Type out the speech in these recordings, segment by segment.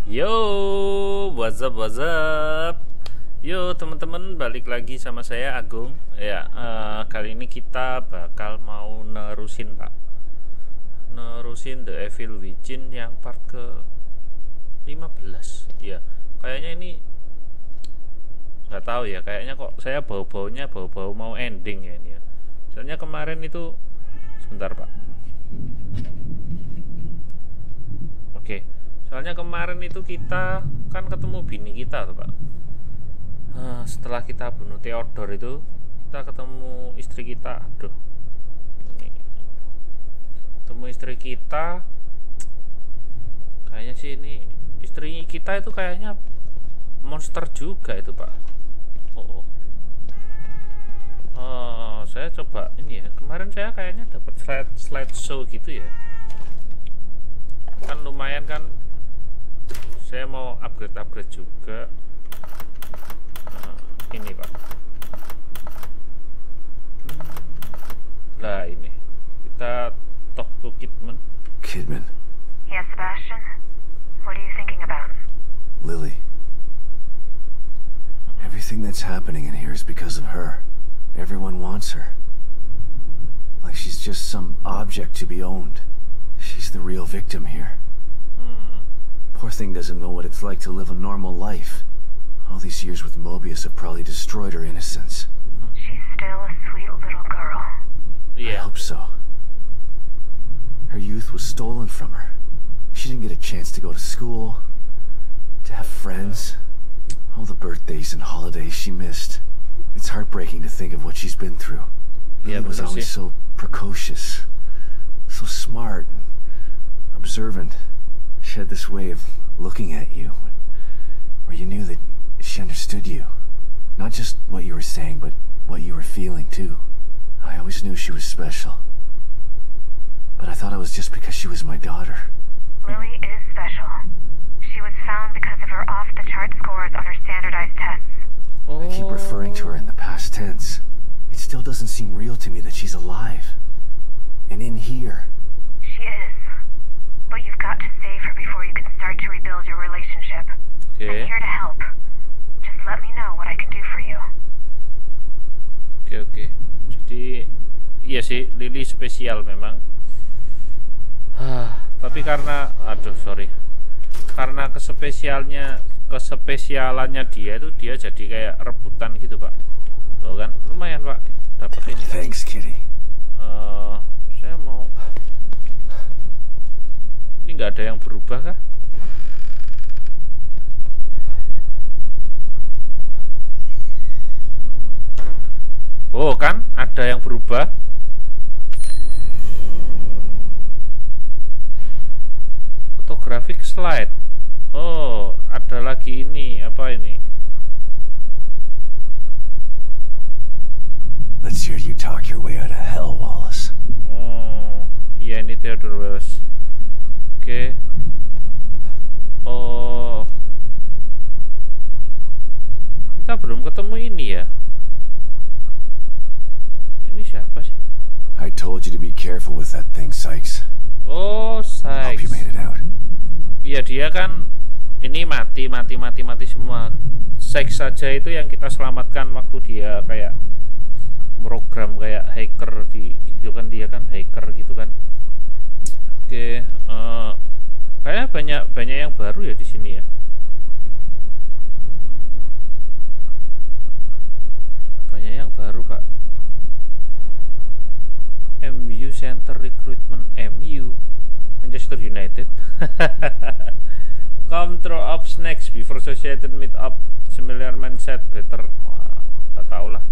Yo, what's up? Yo teman-teman, balik lagi sama saya Agung. Ya, kali ini kita bakal mau nerusin The Evil Within yang part ke 15. Ya, kayaknya ini nggak tahu ya. Kayaknya kok saya bau-bau mau ending ya ini ya. Soalnya kemarin itu sebentar Pak. Oke. Soalnya kemarin itu kita kan ketemu bini kita tuh Pak. Setelah kita bunuh Theodore itu, kita ketemu istri kita. Aduh, ketemu istri kita. Kayaknya sih ini istri kita itu kayaknya monster juga itu Pak. Saya coba ini ya. Kemarin saya kayaknya dapat slideshow gitu ya. Kan lumayan kan. Saya mau upgrade juga. Ini Pak. Nah ini kita talk to Kidman. Yes, Sebastian. What are you thinking about? Lily. Everything that's happening in here is because of her. Everyone wants her. Like she's just some object to be owned. She's the real victim here. Poor thing doesn't know what it's like to live a normal life. All these years with Mobius have probably destroyed her innocence. She's still a sweet little girl. I Yeah. hope so. Her youth was stolen from her. She didn't get a chance to go to school, to have friends. All the birthdays and holidays she missed. It's heartbreaking to think of what she's been through. Yeah, Lily was always so precocious, so smart, and observant. She had this way of looking at you, where you knew that she understood you. Not just what you were saying, but what you were feeling, too. I always knew she was special. But I thought it was just because she was my daughter. Lily is special. She was found because of her off-the-chart scores on her standardized tests. I keep referring to her in the past tense. It still doesn't seem real to me that she's alive. And in here. She is. But you've got to save her before you can start to rebuild your relationship. Okay. I'm here to help. Just let me know what I can do for you. Oke. Jadi iya sih, Lily spesial memang. Tapi karena karena kespesialannya dia itu dia jadi kayak rebutan gitu Pak. Loh kan? Lumayan Pak. Dapat ini. Thanks, Kitty. Saya mau. Ini nggak ada yang berubah kah? Oh kan, ada yang berubah. Photographic slide. Oh, ada lagi ini. Apa ini? Let's hear you talk your way out of hell, Wallace. Oh, iya ini Theodore Wells. Oke. Oh, kita belum ketemu ini ya. Ini siapa sih? I told you to be careful with that thing, Sykes. Oh, Hope you Sykes. made it out. Iya dia kan ini mati semua. Sykes saja itu yang kita selamatkan waktu dia kayak program kayak hacker itu kan dia kan hacker gitu kan. Oke, kayaknya banyak yang baru ya di sini ya. Banyak yang baru Pak. MU Center Recruitment MU Manchester United. Come through ups next before associated meet up similar mindset better. Wah, nggak tahu lah.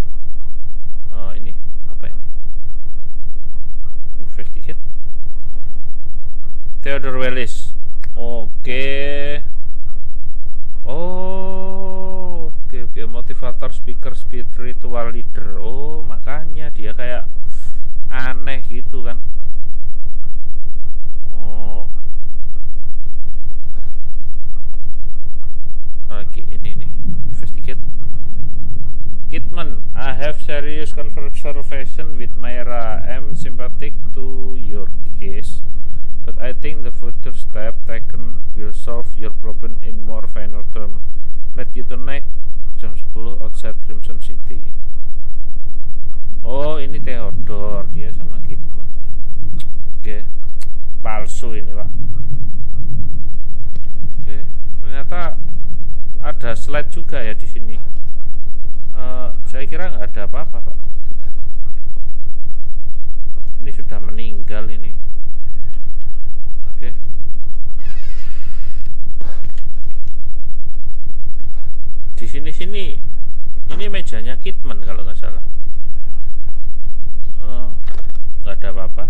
Ini apa ini? Investigate. Theodore Wells. Oke. Oh, oke. Motivator, speaker, spiritual leader. Oh, makanya dia kayak aneh gitu kan. Oh. Lagi ini nih. Investigate. Kidman, I have serious conversation with Myra. I'm sympathetic to your case, but I think the future step taken will solve your problem in more final term. Meet you tonight jam 10 outside Crimson City. Oh, ini Theodore, dia sama Kidman. Oke, palsu ini pak. Oke, ternyata ada slide juga ya di sini. Saya kira nggak ada apa-apa pak. Ini sudah meninggal ini. Oke. Di sini ini mejanya Kidman kalau nggak salah. Nggak ada apa-apa.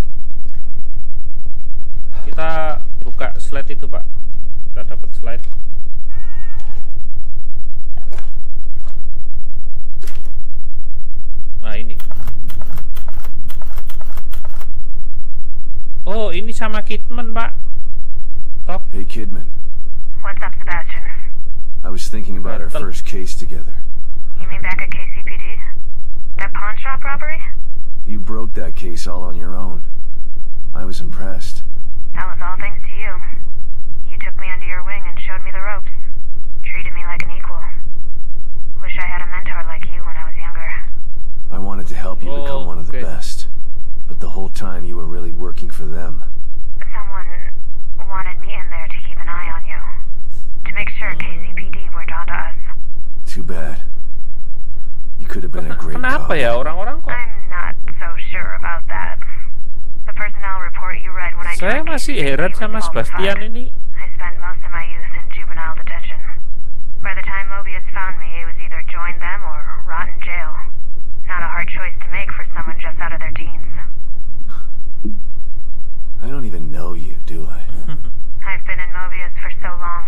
Kita buka slide itu pak. Kita dapat slide. Nah ini. Oh, ini sama Kidman, Pak. Tok. Hey, Kidman. What's up, Sebastian? I was thinking about our first case together. You mean back at KCPD? That pawn shop robbery? You broke that case all on your own. I was impressed. That was all thanks to you. You took me under your wing and showed me the ropes. Treated me like an equal. Wish I had a mentor like you when I was younger. I wanted to help you become one of the best. But the whole time you were really working for them. Someone wanted me in there to keep an eye on you. To make sure KCPD weren't onto us. Too bad. You could have been a great Kenapa cop. ya orang-orang kok? I'm not so sure about that. The personnel report you read when I Saya joined masih KCPD heran was sama Sebastian falsified. ini. I spent most of my youth in juvenile detention. By the time Mobius found me, it was either join them or rot in jail. Not a hard choice to make for someone just out of their teens. I don't even know you, do I? I've been in Mobius for so long.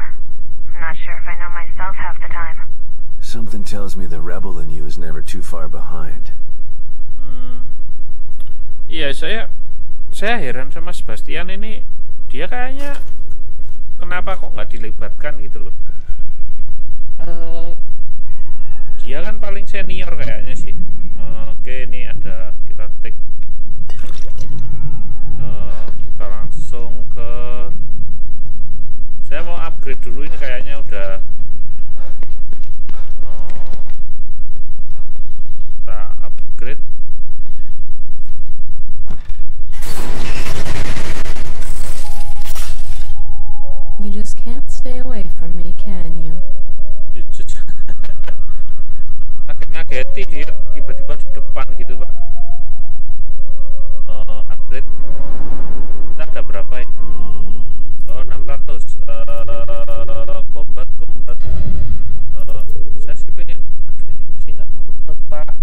I'm not sure if I know myself half the time. Something tells me the rebel in you is never too far behind. Iya, saya heran sama Sebastian ini. Dia kayaknya kenapa kok nggak dilibatkan gitu loh. Dia kan paling senior kayaknya sih. Oke, ini ada kita take. Kita langsung ke. Saya mau upgrade dulu ini kayaknya udah. Kita upgrade. You just can't stay away from me, can you? Ngageti dia tiba-tiba di depan gitu pak. Upgrade kita ada berapa ya? 600 combat saya sih pengen, aduh ini masih nggak nutut pak.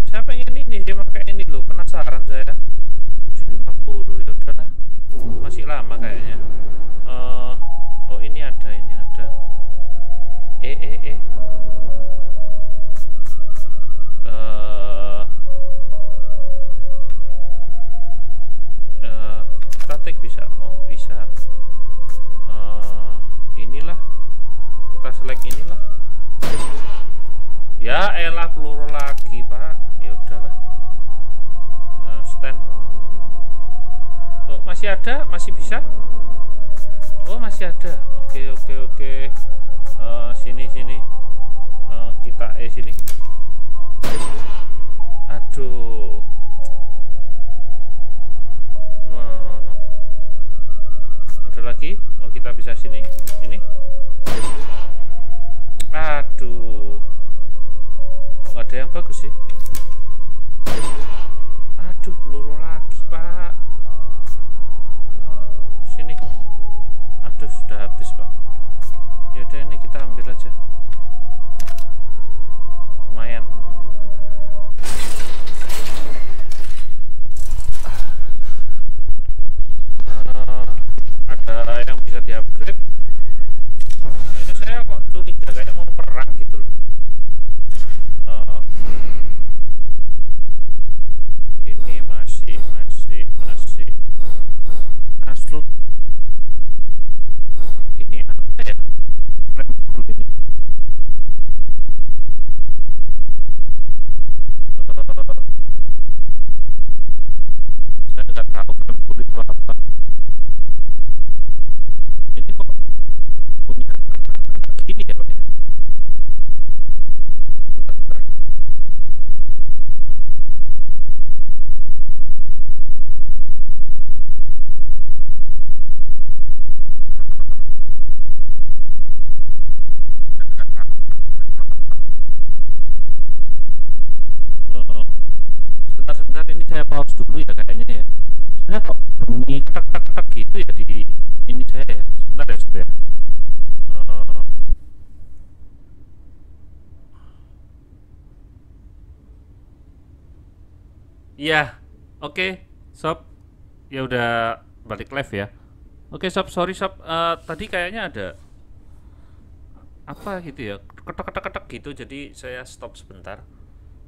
Saya pengen ini dia pakai ini loh, penasaran saya 750. Ya udahlah, masih lama kayaknya. Oh ini ada kita take bisa. Oh bisa. Inilah kita select inilah. Ya elah, peluru lagi pak. Ya udahlah. Stand. Oh masih ada, masih bisa. Oh masih ada. Oke. Sini. Kita sini. Aduh. No. Ada lagi. Oh kita bisa sini. Ini. Aduh. Kok nggak ada yang bagus sih? Aduh, peluru lagi pak. Sini. Aduh, sudah habis pak. Yaudah ini kita ambil aja. Lumayan. Ada yang bisa di-upgrade. Saya kok curiga kayak mau perang gitu loh. Ini masih aslut. Ini apa ya? Rempul ini. Saya nggak tahu rempul itu apa. Ini kok saya pause dulu ya kayaknya ya. Sebenarnya kok bunyi ketak-ketak gitu ya di ini saya ya. Sebentar ya Sob ya. Iya, oke, Sob. Ya udah balik live ya. Oke Sob, sorry Sob. Tadi kayaknya ada apa gitu ya, ketek-ketek gitu, jadi saya stop sebentar.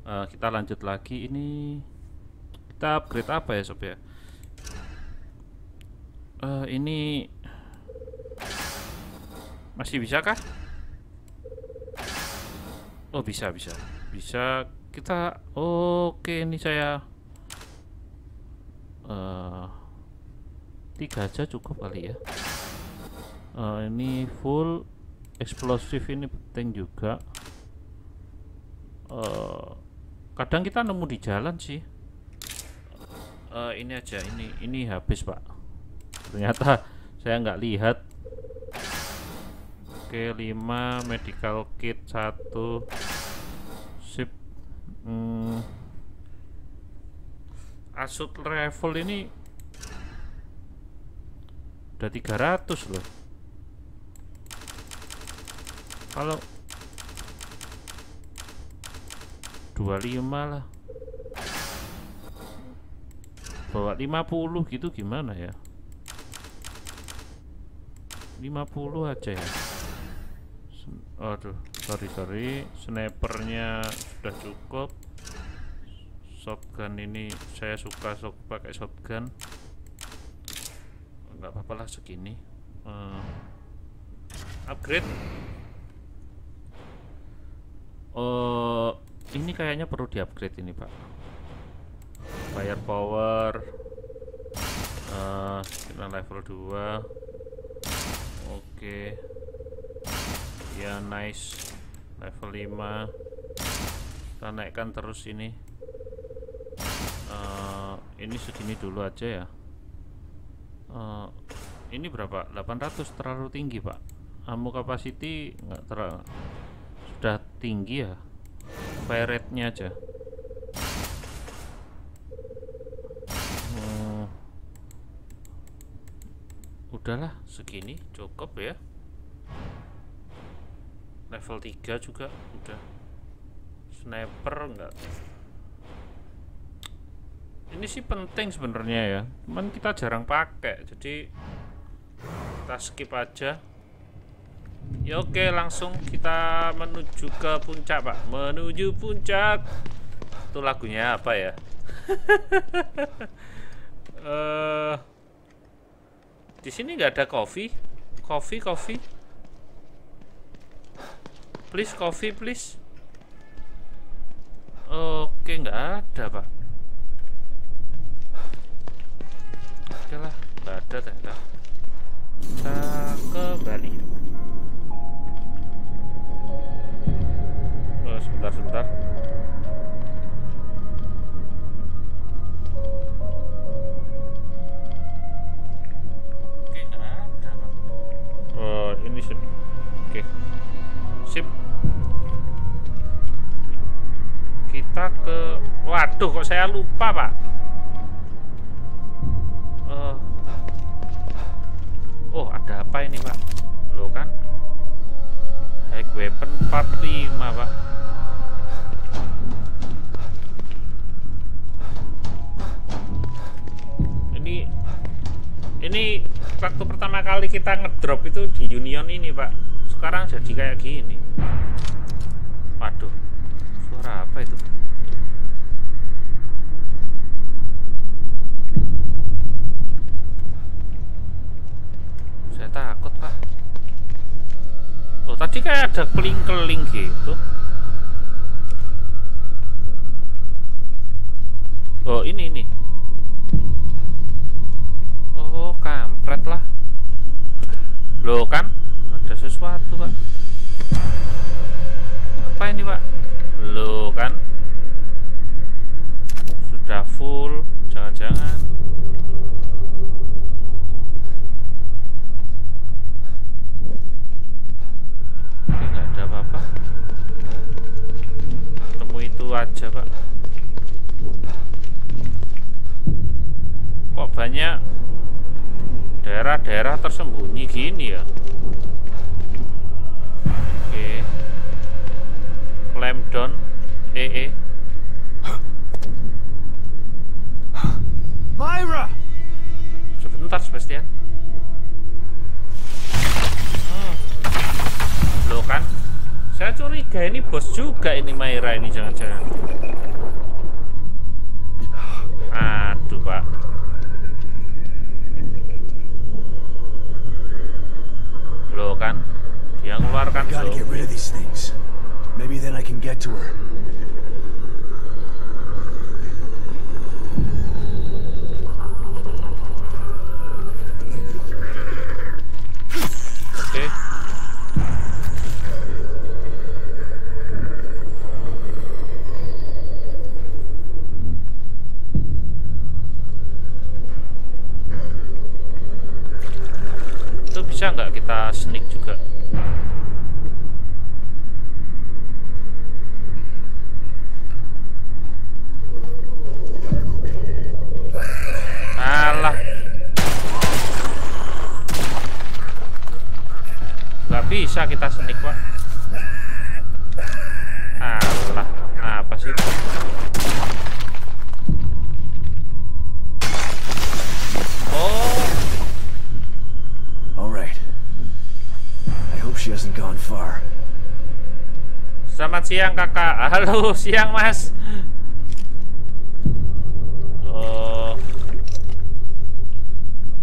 Kita lanjut lagi. Ini kita upgrade apa ya Sob ya? Ini masih bisa kah? Oh bisa kita. Oke, ini saya 3 aja cukup kali ya. Ini full eksplosif, ini penting juga. Kadang kita nemu di jalan sih. Ini aja, ini habis Pak. Ternyata saya nggak lihat. Oke, 5 medical kit 1. Sip. Assault rifle ini udah 300 loh. Kalau 25 lah, bawa 50 gitu gimana ya? 50 aja ya. Aduh, sorry, snipernya sudah cukup. Shotgun ini saya suka pakai shotgun. Nggak apa-apa lah segini. Upgrade. Ini kayaknya perlu di-upgrade ini Pak. Firepower. Kita level 2. Oke. Ya nice. Level 5. Kita naikkan terus ini. Ini segini dulu aja ya. Ini berapa? 800, terlalu tinggi Pak. Ammo capacity nggak terlalu, sudah tinggi ya. Fire rate-nya aja. Udahlah segini cukup ya. Level 3 juga udah. Sniper enggak. Ini sih penting sebenarnya ya, cuman kita jarang pakai, jadi kita skip aja. Ya oke, langsung kita menuju ke puncak Pak. Menuju puncak. Itu lagunya apa ya? Di sini nggak ada coffee. Please coffee please. Oke, nggak ada Pak. Oke lah, nggak ada ternyata. Kita kembali. Sebentar. Oke, nggak ada Pak. Ini sip. Oke, sip. Kita ke, waduh kok saya lupa Pak. Oh, ada apa ini Pak? Loh kan, hack weapon part 5 Pak. Ini waktu pertama kali kita ngedrop itu di Union ini Pak. Sekarang jadi kayak gini. Waduh, suara apa itu? Saya takut Pak. Oh, tadi kayak ada keling-keling gitu. Oh, ini. Oh, kampret lah. Loh kan, ada sesuatu Pak. Apa ini Pak? Loh kan, sudah full. Jangan-jangan. Oke, nggak ada apa-apa. Nemu itu aja Pak. banyak daerah-daerah tersembunyi gini ya. Oke. Clamp down. Myra! Sebentar, Sebastian. Loh kan? Saya curiga ini bos juga ini Myra ini, jangan-jangan. Aduh, Pak. Loh kan? Dia ngeluarkan Gotta get rid of these things. Maybe then I can get to her. Oke. Itu bisa nggak kita sneak juga? Alah, nggak bisa kita sneak, Pak. Alah, apa sih? Oh, Alright. I hope she hasn't gone far. selamat siang kakak. Halo, siang mas. Oh,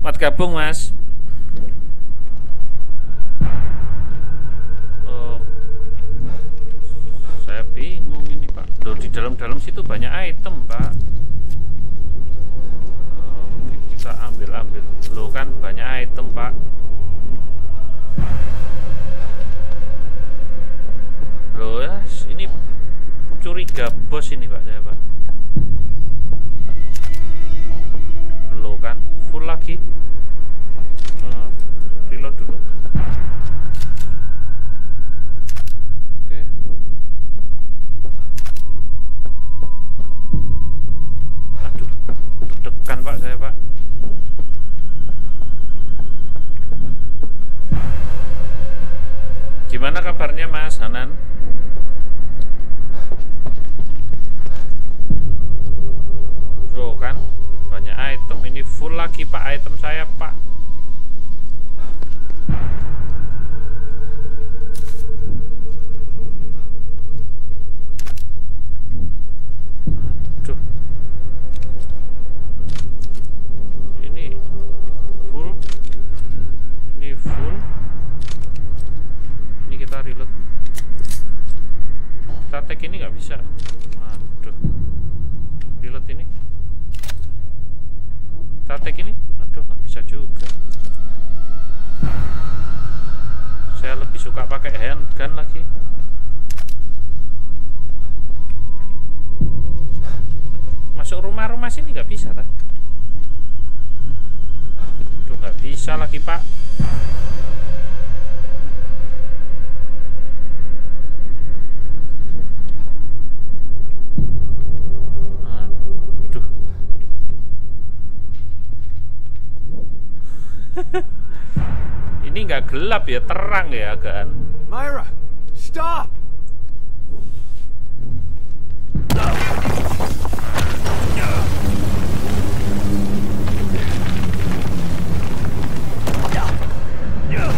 mat gabung mas. Oh, saya bingung ini pak. Loh, di dalam-dalam situ banyak item pak. Oh, kita ambil. Loh kan banyak item pak. Loh ya, ini curiga bos ini pak saya pak. Loh kan full lagi. Reload dulu. Oke. Aduh, deg-degan pak saya pak. Gimana kabarnya Mas Hanan? Tuh kan banyak item, ini full lagi pak item saya pak. Aduh, ini full, ini kita reload. Kita tag ini nggak bisa. Aduh, reload ini. Tatek ini, aduh nggak bisa juga. Saya lebih suka pakai handgun lagi. Masuk rumah-rumah sini nggak bisa tak? Aduh nggak bisa lagi pak. Ini nggak gelap ya, terang ya agaan. Myra, stop!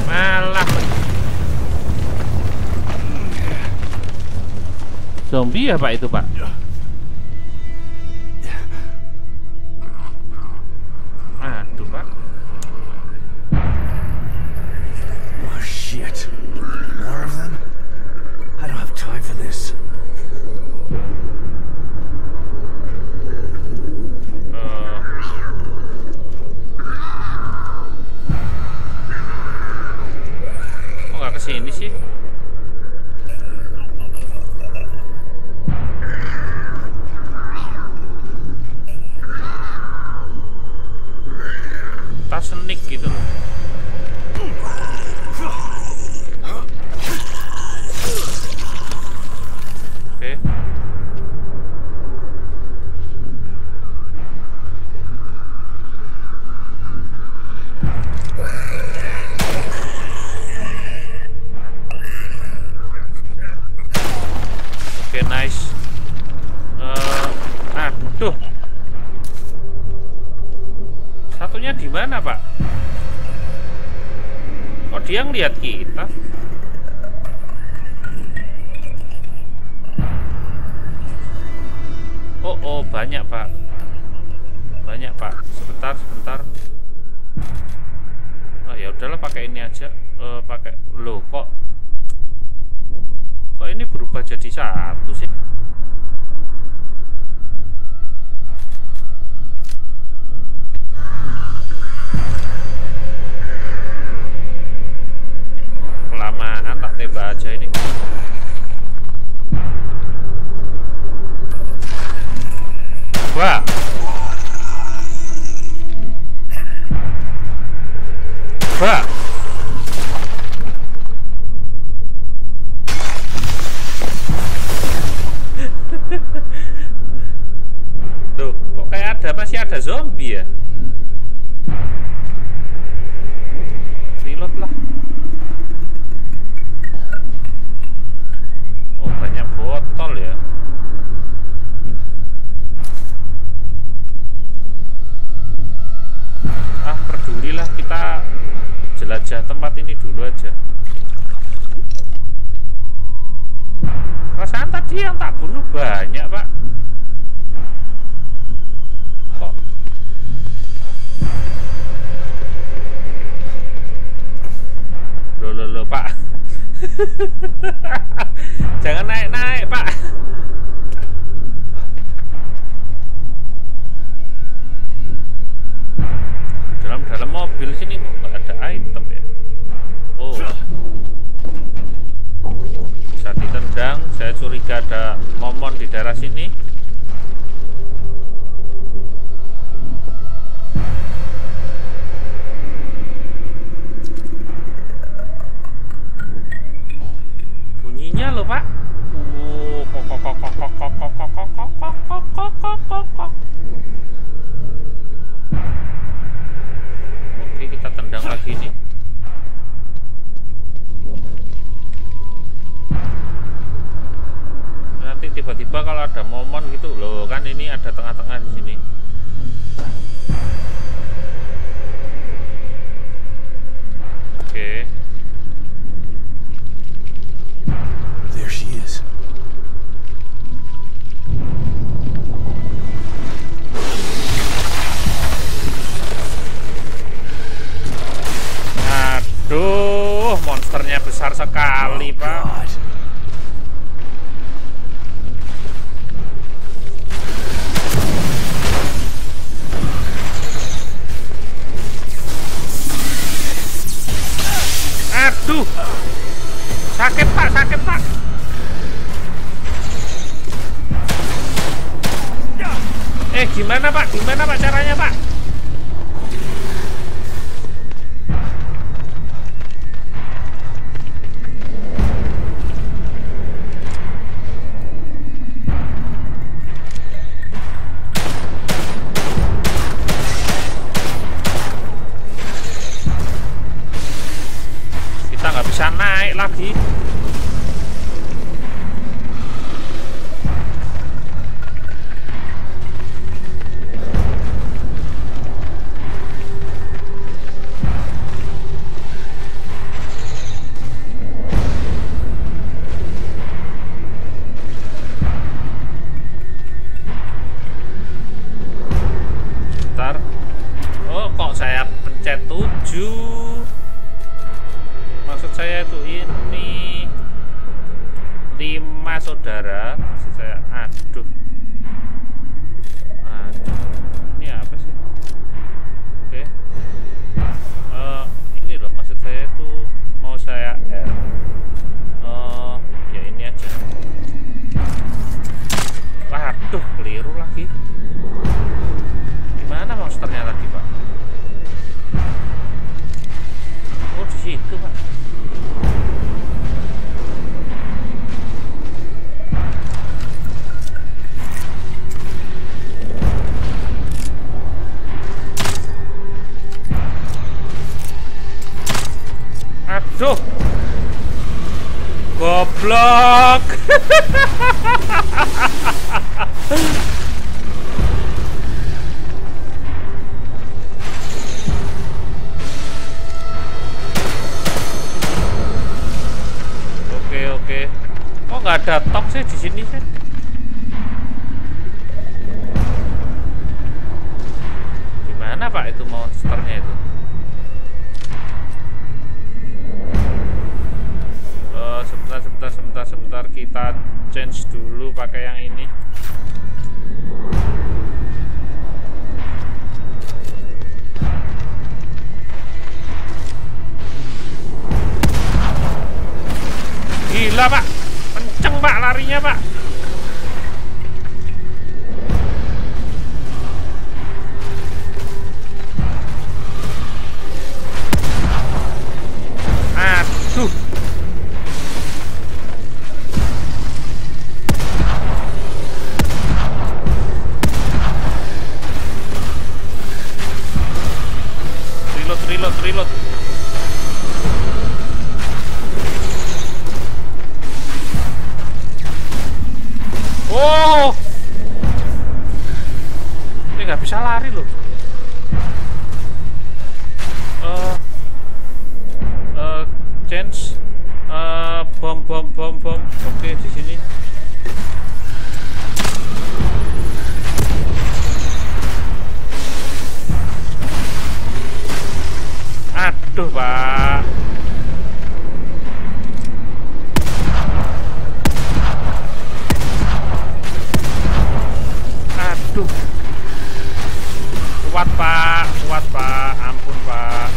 Malah zombie ya pak itu pak. Aduh pak. Shit. More of them? I don't have time for this. Kok nggak kesini sih? Musuhnya di mana, Pak? Kok dia ngeliat kita? Oh, banyak, Pak. Banyak, Pak. Sebentar. Oh, ya udahlah, pakai ini aja. Pakai loh, kok ini berubah jadi satu sih? Kelamaan, tak tembak aja ini. Wah. Wah. Tuh, kok kayak masih ada zombie ya? Reload lah. Oh, banyak botol ya. Pedulilah, kita jelajah tempat ini dulu aja. Perasaan tadi yang tak bunuh banyak, Pak. Kok loh, Pak. Jangan naik, Pak. Dalam mobil sini kok nggak ada item ya? Oh, bisa ditendang. Saya curiga ada momon di daerah sini. Bunyinya loh, Pak. Kok. Kita tendang lagi nih. Nanti tiba-tiba kalau ada momon gitu loh, kan ini ada tengah-tengah di sini. Oke. There she is. Aduh, monsternya besar sekali, Pak. God. Aduh, sakit, Pak. Gimana, Pak? Caranya, Pak? Bisa naik lagi. Bentar. Oh, kok saya pencet 7? Maksud saya itu ini 5, saudara. Maksud saya, aduh, ini apa sih? Oke. Ini loh, maksud saya itu mau saya R. Ya ini aja. Waduh, keliru lagi. Gimana monsternya tadi, Pak? Oh, di situ, Pak. Aduh, goblok. nggak ada tok sih di sini kan? Gimana Pak itu monsternya itu? Sebentar kita change dulu pakai yang ini. Gila Pak, kenceng Pak larinya Pak. Aduh. Reload. Oh, ini nggak bisa lari loh. Change, bom. Oke, di sini. Aduh, Pak. Aduh. Kuat, Pak. Ampun, Pak.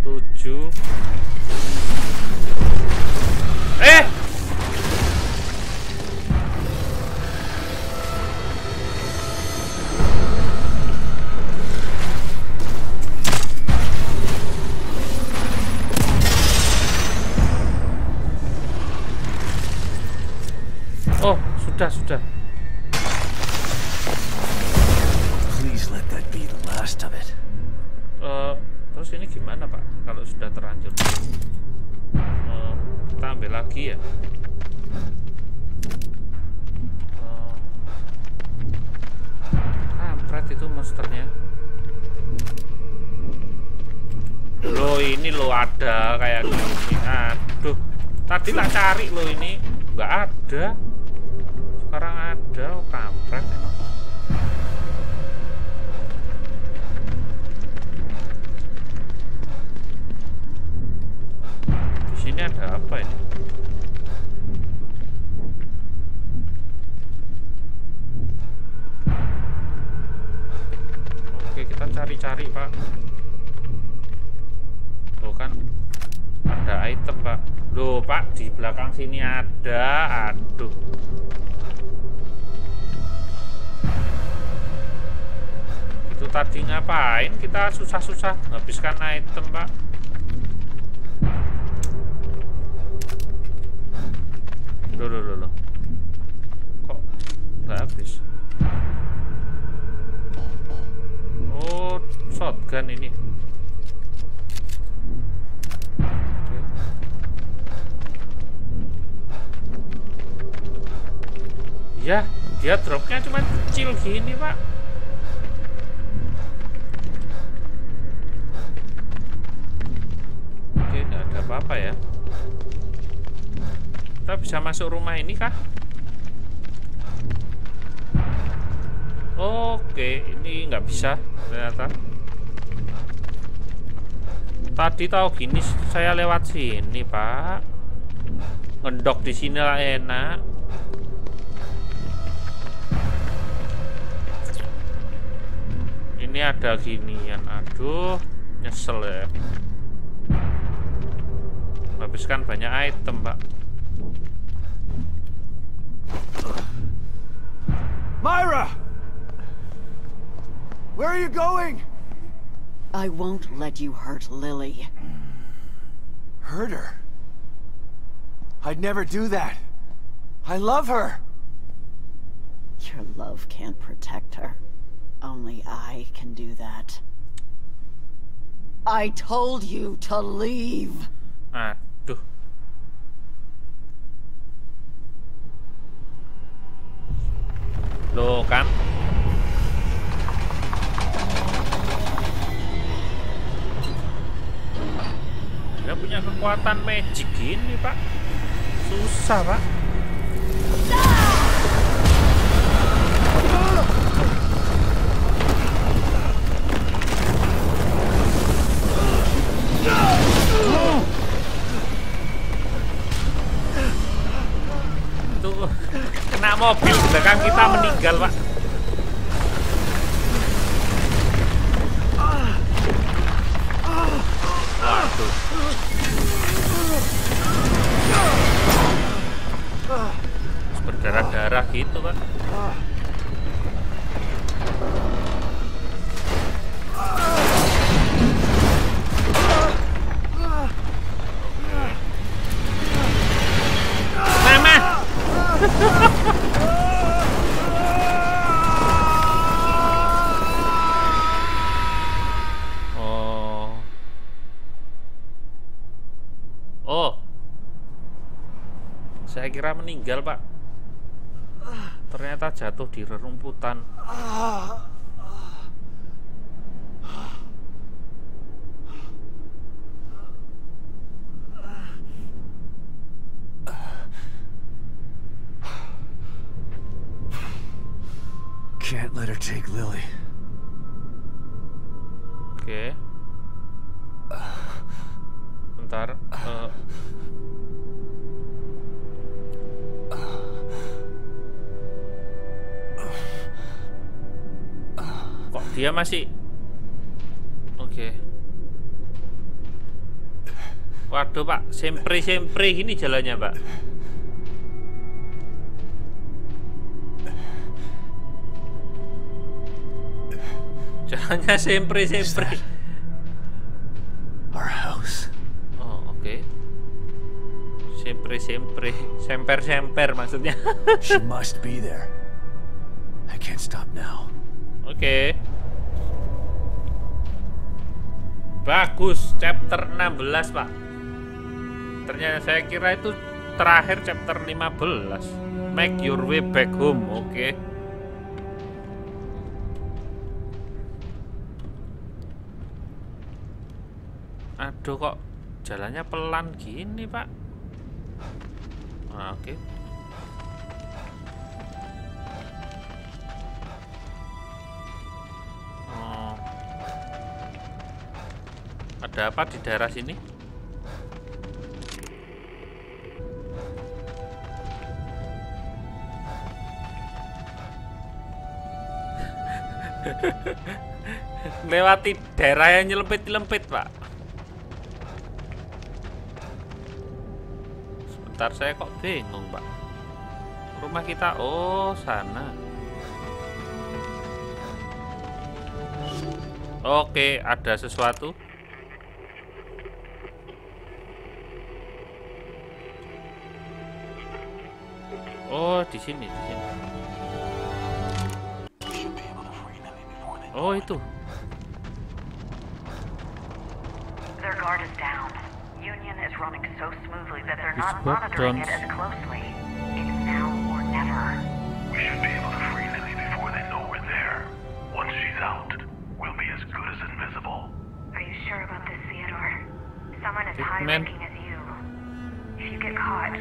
7. Oh, sudah. Please let that be the last of it. Terus ini gimana Pak? Kalau sudah terlanjur, kita ambil lagi ya. Kampret itu monsternya. Loh ini lo ada kayak gini. Aduh, tadi tak cari lo ini nggak ada. Sekarang ada, oh, kampret emang. Di sini ada apa ini? Oke, kita cari-cari Pak. Tuh kan ada item Pak. Loh Pak, di belakang sini ada. Aduh. Itu tadi ngapain kita susah-susah habiskan item Pak? Loh. Kok nggak habis? Oh, shotgun ini. Oke. Ya, dia dropnya cuma kecil gini Pak. Oke, nggak ada apa-apa ya. Kita bisa masuk rumah ini kah? Oke, ini nggak bisa ternyata. Tadi tahu gini saya lewat sini Pak. Ngendok di sini lah enak. Ini ada ginian, aduh, nyesel ya. Habiskan banyak item Pak. Myra! Where are you going? I won't let you hurt Lily. Hurt her? I'd never do that. I love her. Your love can't protect her. Only I can do that. I told you to leave. Aduh. Loh kan? kekuatan magic gini, Pak. Susah, Pak. Tuh, kena mobil di belakang kita meninggal, Pak. Waduh. Berdarah-darah gitu, Pak. Mama. Oh, saya kira meninggal, Pak. Ternyata jatuh di rerumputan. Can't let her take Lily. Oke. Bentar. Kok dia masih? Oke. Waduh, Pak, sempre gini jalannya, Pak. Jalannya sempre. Our house. Oh, oke. Semper maksudnya. She must be there. I can't stop now. Oke. Bagus, chapter 16, Pak. Ternyata saya kira itu terakhir chapter 15. Make your way back home, oke. Aduh, kok jalannya pelan gini, Pak. Oke. Ada apa di daerah sini? Lewati daerah yang nyelempit-nyelempit, Pak. Sebentar, saya kok bingung, Pak. Rumah kita, oh, sana. Oke, ada sesuatu. Oh, di sini. Oh, itu. Their guard is down. Union is running so smoothly that they're not monitoring it as closely. It's now or never. We should be able to free Lily before they know we're there. Once she's out, we'll be as good as invisible. Are you sure about this, Theodore? Someone as high-ranking as you. If you get caught...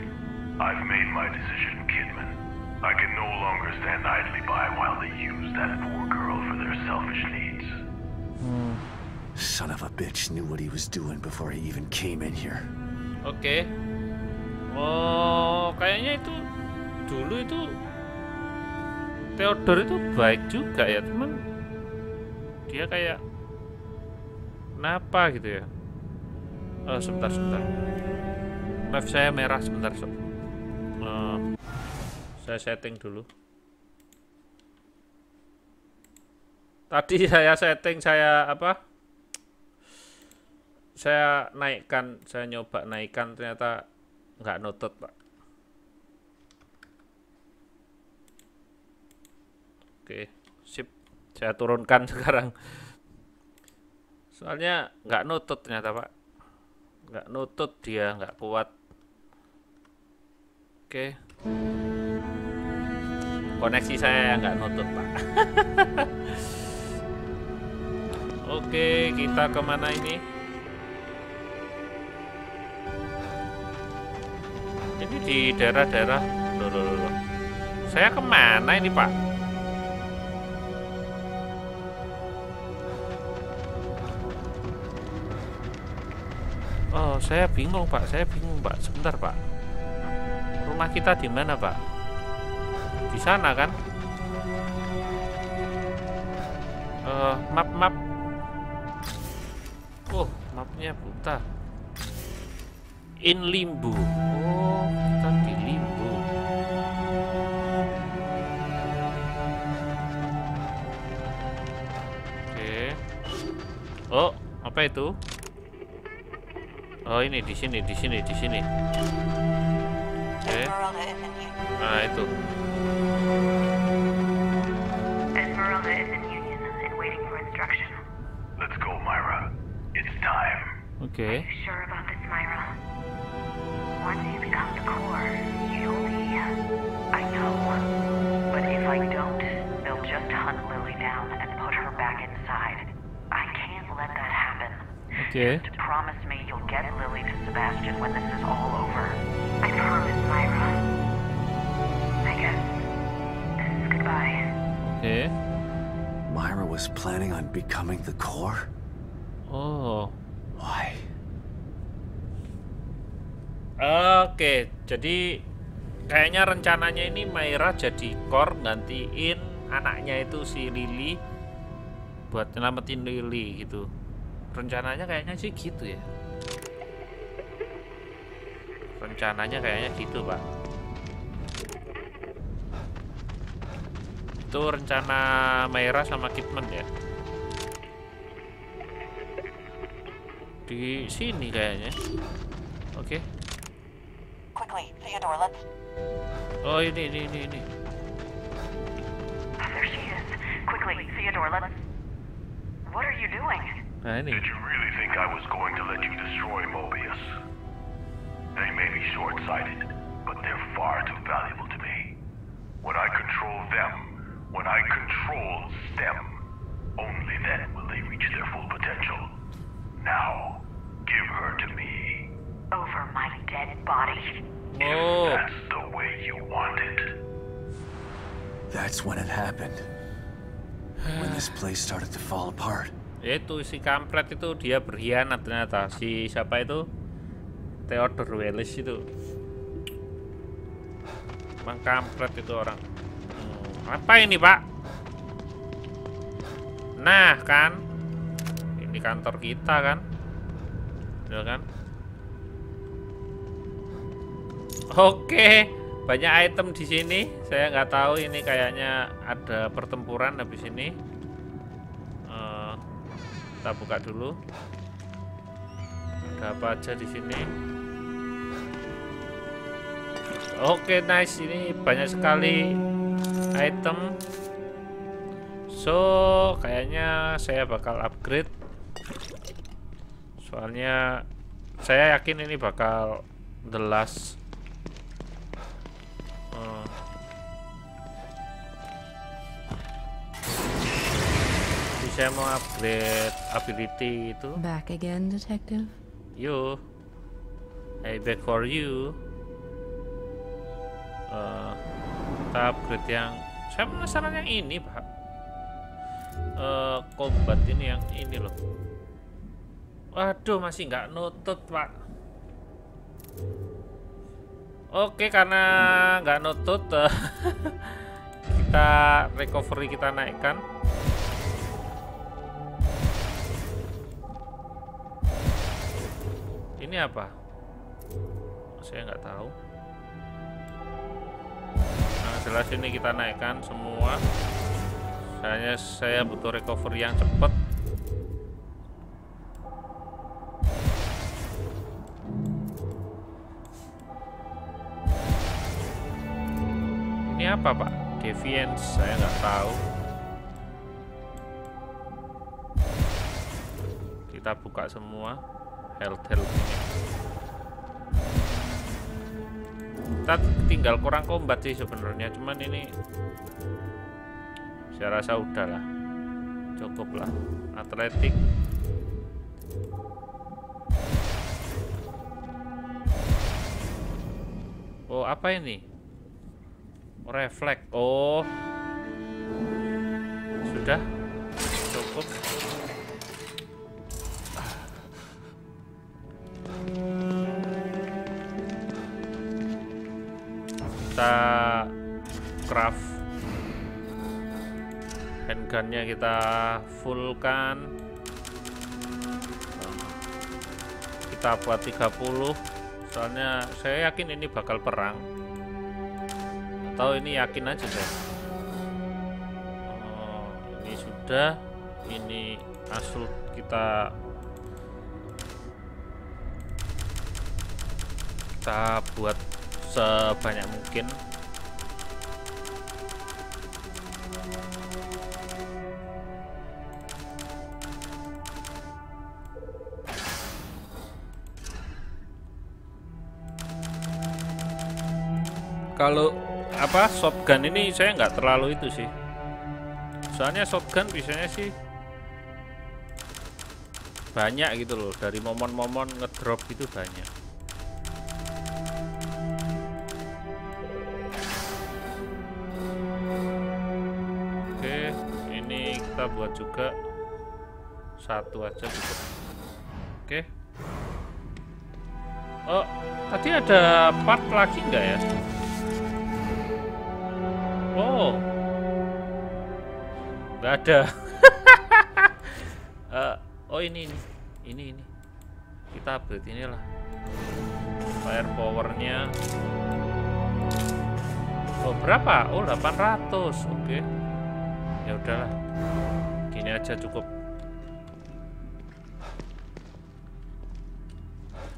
I've made my decision, Kidman. I can no longer stand idly by while they use that poor girl for their selfish needs. Son of a bitch knew what he was doing before he even came in here. Oke. Oh, kayaknya itu dulu itu Theodore itu baik juga ya, teman. Dia kayak kenapa gitu ya? Oh, sebentar. Live saya merah sebentar, Sob. Saya setting dulu. Tadi saya setting, saya naikkan, saya nyoba naikkan, ternyata nggak nutut, Pak. Oke, sip. Saya turunkan sekarang. Soalnya nggak nutut ternyata, Pak. Nggak nutut dia, nggak kuat. Oke. Koneksi saya nggak nutut, Pak. Oke, kita kemana ini? Ini di daerah-daerah. Loh. Saya kemana ini, Pak? Oh, saya bingung, Pak. Sebentar, Pak. Rumah kita di mana, Pak? Di sana kan? Map. Oh, mapnya buta. In limbo. Oh, kita di limbo. Oke. Oh, apa itu? Oh, ini di sini. Oke. Nah, itu. Esmeralda is in Union and waiting for instruction. Let's go, Myra. It's time. Oke. Are you sure about this, Myra? Once you become the core, you'll be... I know. But if I don't, they'll just hunt Lily down and put her back inside. I can't let that happen. Oke. Just promise me you'll get Lily to Sebastian when this is all over. I promise, Myra. I guess this is goodbye. Oke. Myra was planning on becoming the core? Oh. Why? Oke, jadi kayaknya rencananya ini Myra jadi core gantiin anaknya itu si Lily buat nyelamatin Lily gitu. Rencananya kayaknya sih gitu ya. Rencananya kayaknya gitu, Pak. Itu rencana Myra sama Kidman ya. Di sini kayaknya. Oke. Quickly, Theodore, let's... Oh, ini. There she is. Quickly, Theodore, let's... What are you doing? Nah, ini. Did you really think I was going to let you destroy Mobius? They may be short-sighted, but they're far too valuable to me. When I control them, when I control STEM, only then will they reach their full potential. Now, give her to me. Over my dead body. Oh. If that's the way you want it. That's when it happened. When this place started to fall apart. Itu si kampret itu dia berkhianat ternyata. Si siapa itu? Theodore Wells itu. Emang kampret itu orang. Apa ini, Pak? Nah, kan. Ini kantor kita kan. Ya kan? Oke, banyak item di sini. Saya nggak tahu ini kayaknya ada pertempuran habis ini. Kita buka dulu. Ada apa aja di sini? Oke, nice. Ini banyak sekali item. So, kayaknya saya bakal upgrade. Soalnya saya yakin ini bakal the last. Saya mau upgrade ability itu. Back again, detective? Yo, I back for you. Kita upgrade yang saya penasaran yang ini, Pak. Combat ini yang ini loh. Waduh, masih nggak nutut, Pak. Oke, karena nggak nutut, kita recovery kita naikkan. Ini apa? Saya nggak tahu. Nah, jelas ini kita naikkan semua. Saya butuh recovery yang cepat. Ini apa, Pak? Deviance, saya nggak tahu. Kita buka semua. Health ini. Kita tinggal kurang combat sih sebenarnya, cuman ini saya rasa udahlah, cukup lah. Atletik. Oh, apa ini? Refleks. Oh. Sudah. Cukup. Kita craft handgunnya, kita fullkan. Kita buat 30. Soalnya saya yakin ini bakal perang. Atau ini yakin aja saya. Oh, ini sudah. Ini asul kita buat sebanyak mungkin. Kalau apa shotgun ini saya nggak terlalu itu sih. Soalnya shotgun biasanya sih banyak gitu loh, dari momon-momon ngedrop gitu banyak. Oke, ini kita buat juga satu aja cukup. Oke. Oh, tadi ada part lagi nggak ya? Oh, nggak ada. Oh ini kita upgrade inilah firepowernya. Oh berapa? Oh 800. Oke. Ya udahlah, gini aja cukup.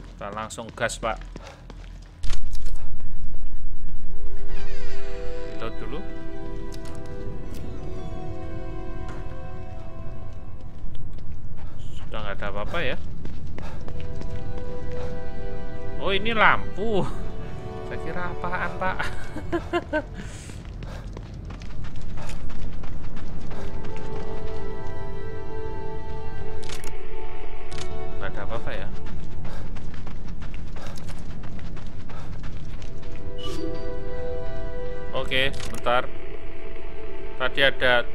Kita langsung gas pak. Reload dulu. Sudah nggak ada apa-apa ya. Oh ini lampu. Saya kira apaan pak. Nggak ada apa-apa ya. Oke, bentar. Tadi ada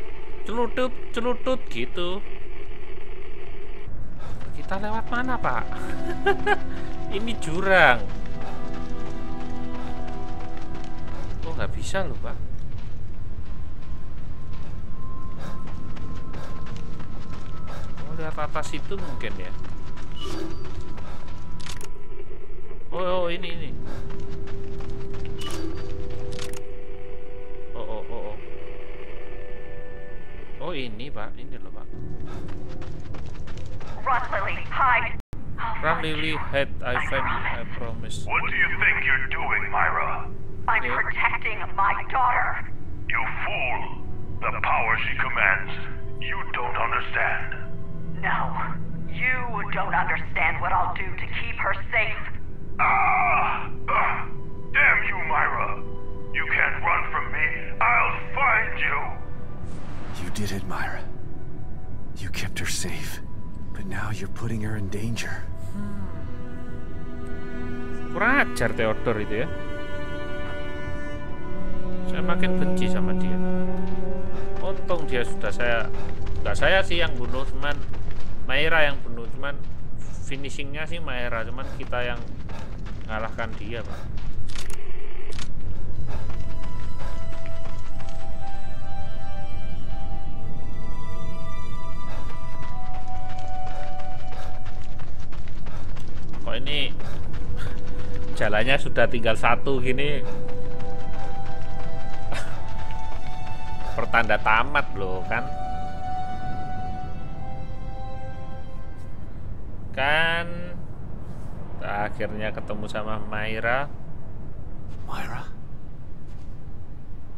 celutut gitu. Kita lewat mana, Pak? Ini jurang. Oh, nggak bisa loh, Pak. Oh, lihat atas itu mungkin ya. Oh, ini. Oh ini pak, ini loh pak. Run, Lily, hide. Run, Lily, hide. I find you, I promise. What do you think you're doing, Myra? I'm protecting my daughter. You fool! The power she commands, you don't understand. No, you don't understand what I'll do to keep her safe. Damn you, Myra! You can't run from me. I'll find you. You did it, Myra. You kept her safe, but now you're putting her in danger. Kurang ajar Theodore itu ya. Saya makin benci sama dia. Untung dia sudah nggak saya sih yang bunuh, cuman Myra yang bunuh, cuman finishingnya sih Myra, cuman kita yang ngalahkan dia pak. Kok ini jalannya sudah tinggal satu gini, pertanda tamat loh kan. Akhirnya ketemu sama Myra. Myra?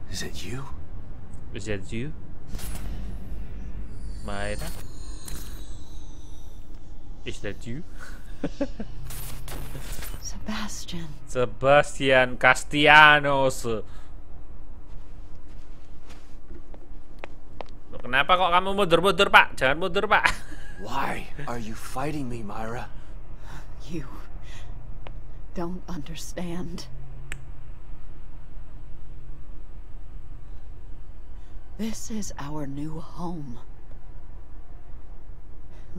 Is it you? Is that you? Myra? Is that you? Sebastian Castellanos. Loh, kenapa kok kamu mundur-mundur pak? Jangan mundur pak. Why are you fighting me, Myra? You don't understand. This is our new home.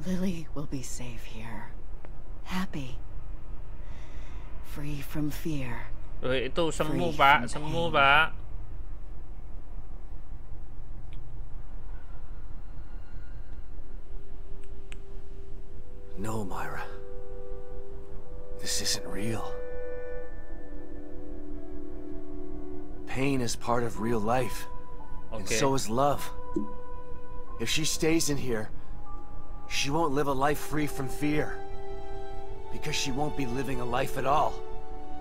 Lily will be safe here. Happy. Free from fear. Itu semu, Pak. Semu, Pak. No, Myra. This isn't real. Pain is part of real life. And so is love. If she stays in here, she won't live a life free from fear. Because she won't be living a life at all.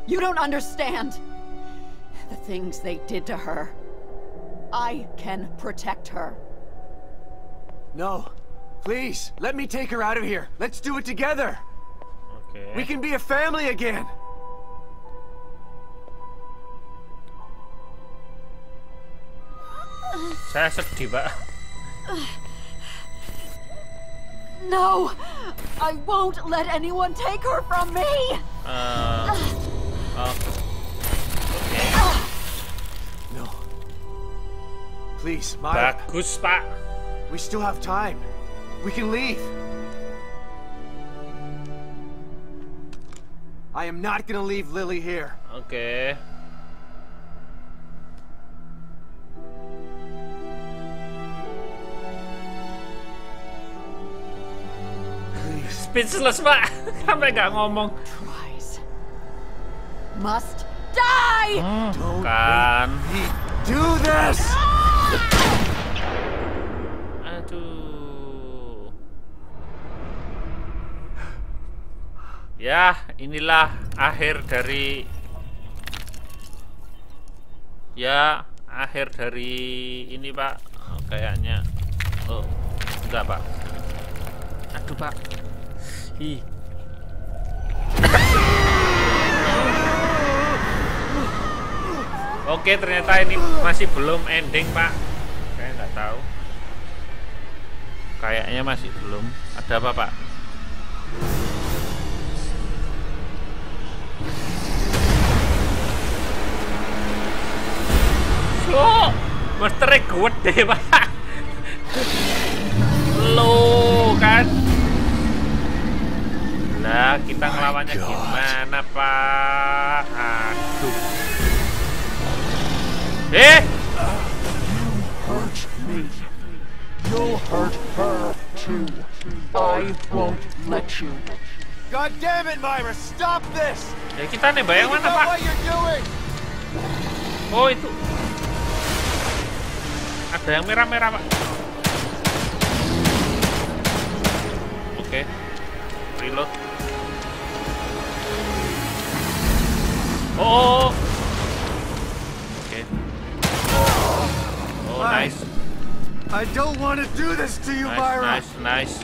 You don't understand the things they did to her. I can protect her. No. Please, let me take her out of here. Let's do it together. Okay. We can be a family again. Saya sedih, Pak. No, I won't let anyone take her from me. Okay. No. Please, Myra. Bagus, Pak. We still have time. We can leave. I am not gonna leave Lily here. Okay. Speechless, Pak. Sampai nggak ngomong. Tries. Must die. Kan. Do this. Aduh. Ya, inilah akhir dari. Ya, akhir dari ini, Pak. Kayaknya. Oh, enggak, Pak. Aduh, Pak. Ih. Oke, ternyata ini masih belum ending, Pak. Saya nggak tahu. Kayaknya masih belum. Ada apa, Pak? Oh, monsternya gede, Pak. Lo kan. Nah, kita ngelawannya gimana, Pak? Aduh. Hurt me. You'll hurt her too. I won't let you. God damn it, Myra! Stop this! Ya kita nembak yang mana, Pak? What you're doing? Oh, itu. Ada yang merah-merah, Pak. Oke. Reload. Oh. Oke. Oh, nice. I don't want to do this to you, Myra. Nice.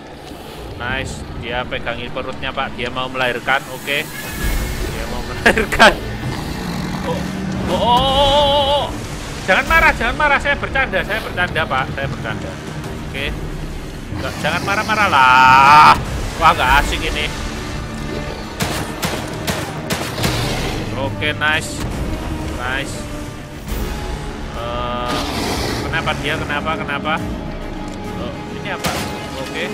Dia pegangin perutnya, Pak. Dia mau melahirkan. Oke. Dia mau melahirkan. Oh. Jangan marah. Saya bercanda, Pak. Saya bercanda. Oke. Jangan marah-marah lah. Wah, nggak asik ini. Oke, nice. Kenapa dia? Kenapa? Ini apa? Oke.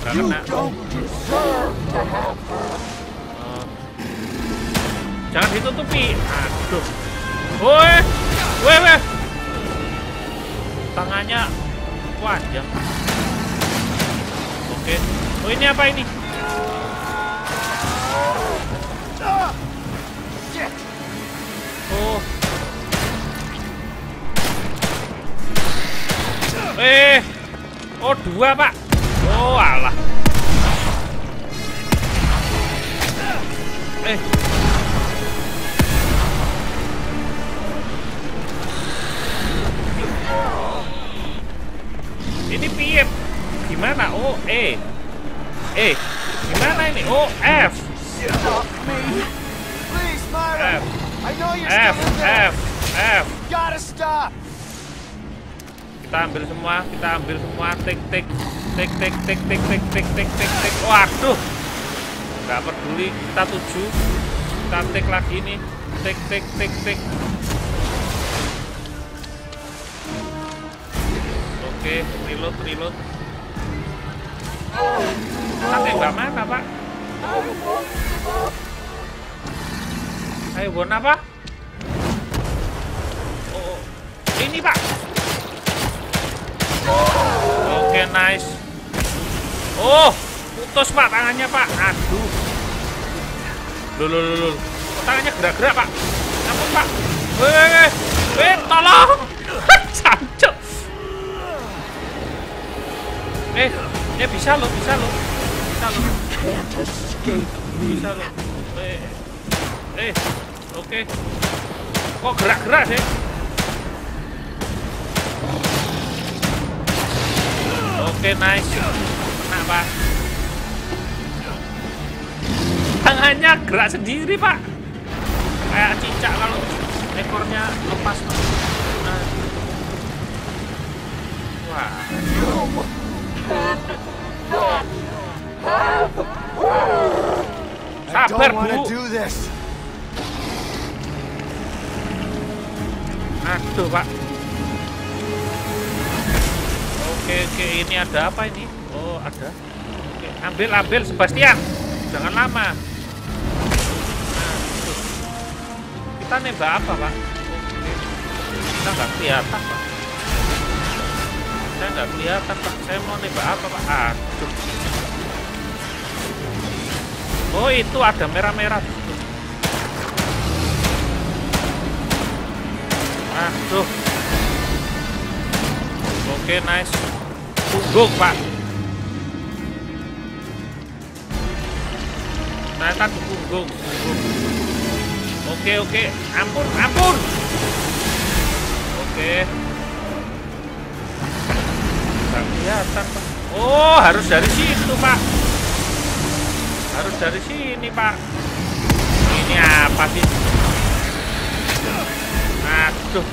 Nggak kena. Jangan ditutupi. Aduh. Woi. Tangannya panjang. Oke. Oh, ini apa ini? Oh. Oh, 2, Pak. Oh, alah. Ini piye? Gimana? Oh, gimana ini? Oh, F. Stop me. Please, Myra. F. I know you're still in there. F. Gotta stop. Kita ambil semua. Tik. Waduh. Nggak peduli, kita tuju. Kita tik lagi nih. Tik. Oke, reload. Kita tembak mana, Pak? Ayo, bon apa? Oh, ini, Pak. Oke, nice. Oh, putus, Pak, tangannya, Pak. Aduh. Loh. Tangannya gerak-gerak, Pak. Ampun, Pak. Weh, tolong. Cancuk. Bisa lo. Oke. Kok gerak-gerak deh? Oke, nice. Kena, Pak. Tangannya gerak sendiri, Pak. Kayak cicak kalau ekornya lepas, Pak. Nah. Wah. Sabar, Bu. Aduh, Pak. Oke, ini ada apa ini? Oh, ada. Oke, ambil Sebastian. Jangan lama. Nah, kita nembak apa, Pak? Oke. Kita nggak kelihatan, Pak. Saya nggak kelihatan, Pak. Saya mau nembak apa, Pak? Aduh. Oh, itu ada merah-merah. Aduh. Oke, nice. Punggung, Pak. Ternyata di punggung. Oke. Ampun. Oke. Nggak kelihatan, Pak. Oh, harus dari situ, Pak. Harus dari sini, Pak. Ini apa sih? Aduh.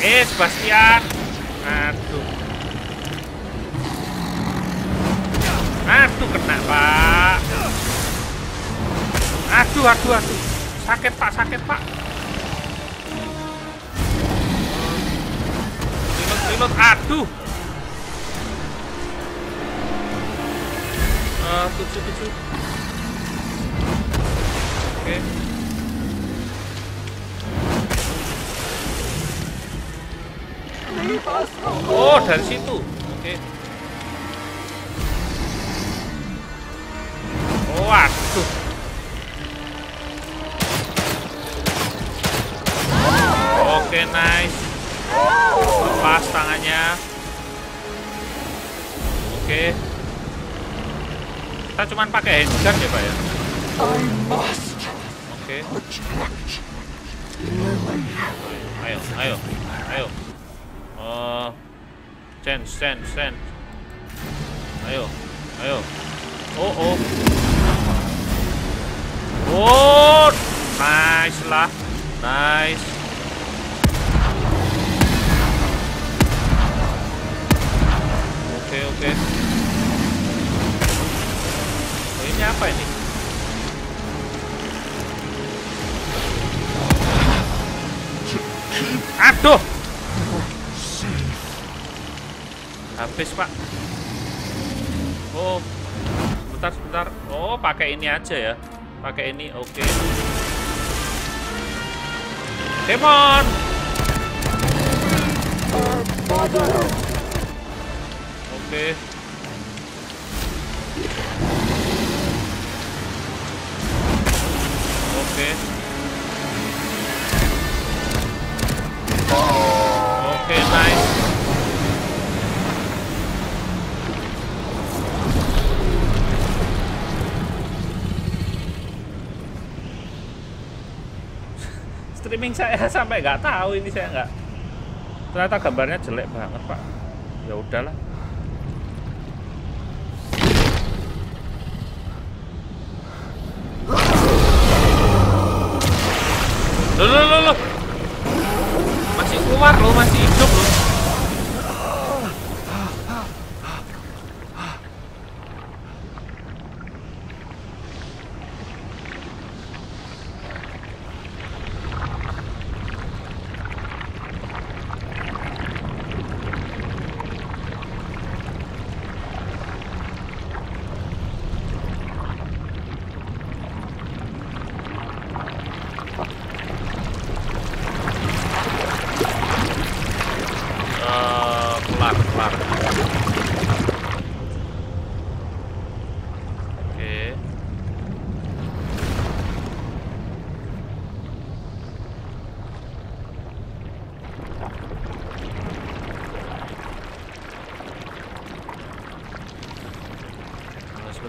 Sebastian. Aduh, kena, Pak. Aduh. Sakit, Pak. Reload. Aduh. 7. Oke. Oh, dari situ. Oke. Oh, aduh. Oke, nice. Lepas tangannya. Oke. Kita cuman pakai handgun ya, Pak ya. Oke. Ayo. Stand. Ayo. Oh, nice lah. Nice. Oke. Oh, ini apa ini? Aduh. Habis, Pak. Oh, sebentar. Oh, pakai ini aja ya. Pakai ini, oke. Demon. Oke. Oke, nice. Streaming saya sampai nggak tahu ini, saya nggak. Ternyata gambarnya jelek banget, Pak. Ya udahlah. Loh. Masih keluar loh, masih hidup loh.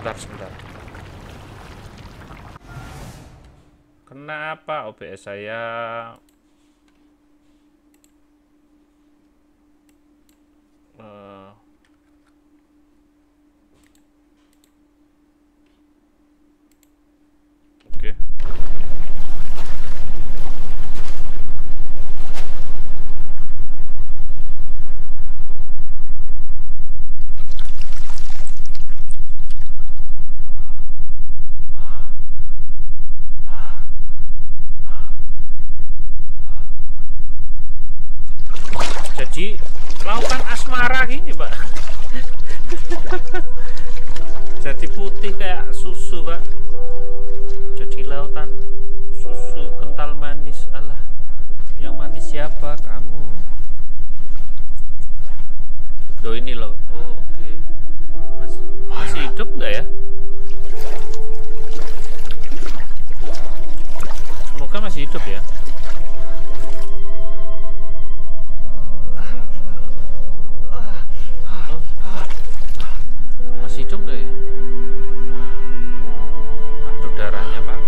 Sebentar. Kenapa OBS saya oke. Jadi lautan asmara gini, Pak. Jadi putih kayak susu, Pak. Jadi lautan susu kental manis. Alah, yang manis siapa? Kamu. Loh, ini loh. Oh, oke. Masih hidup nggak ya? Semoga masih hidup ya. Hidup nggak ya? Aduh, darahnya, Pak.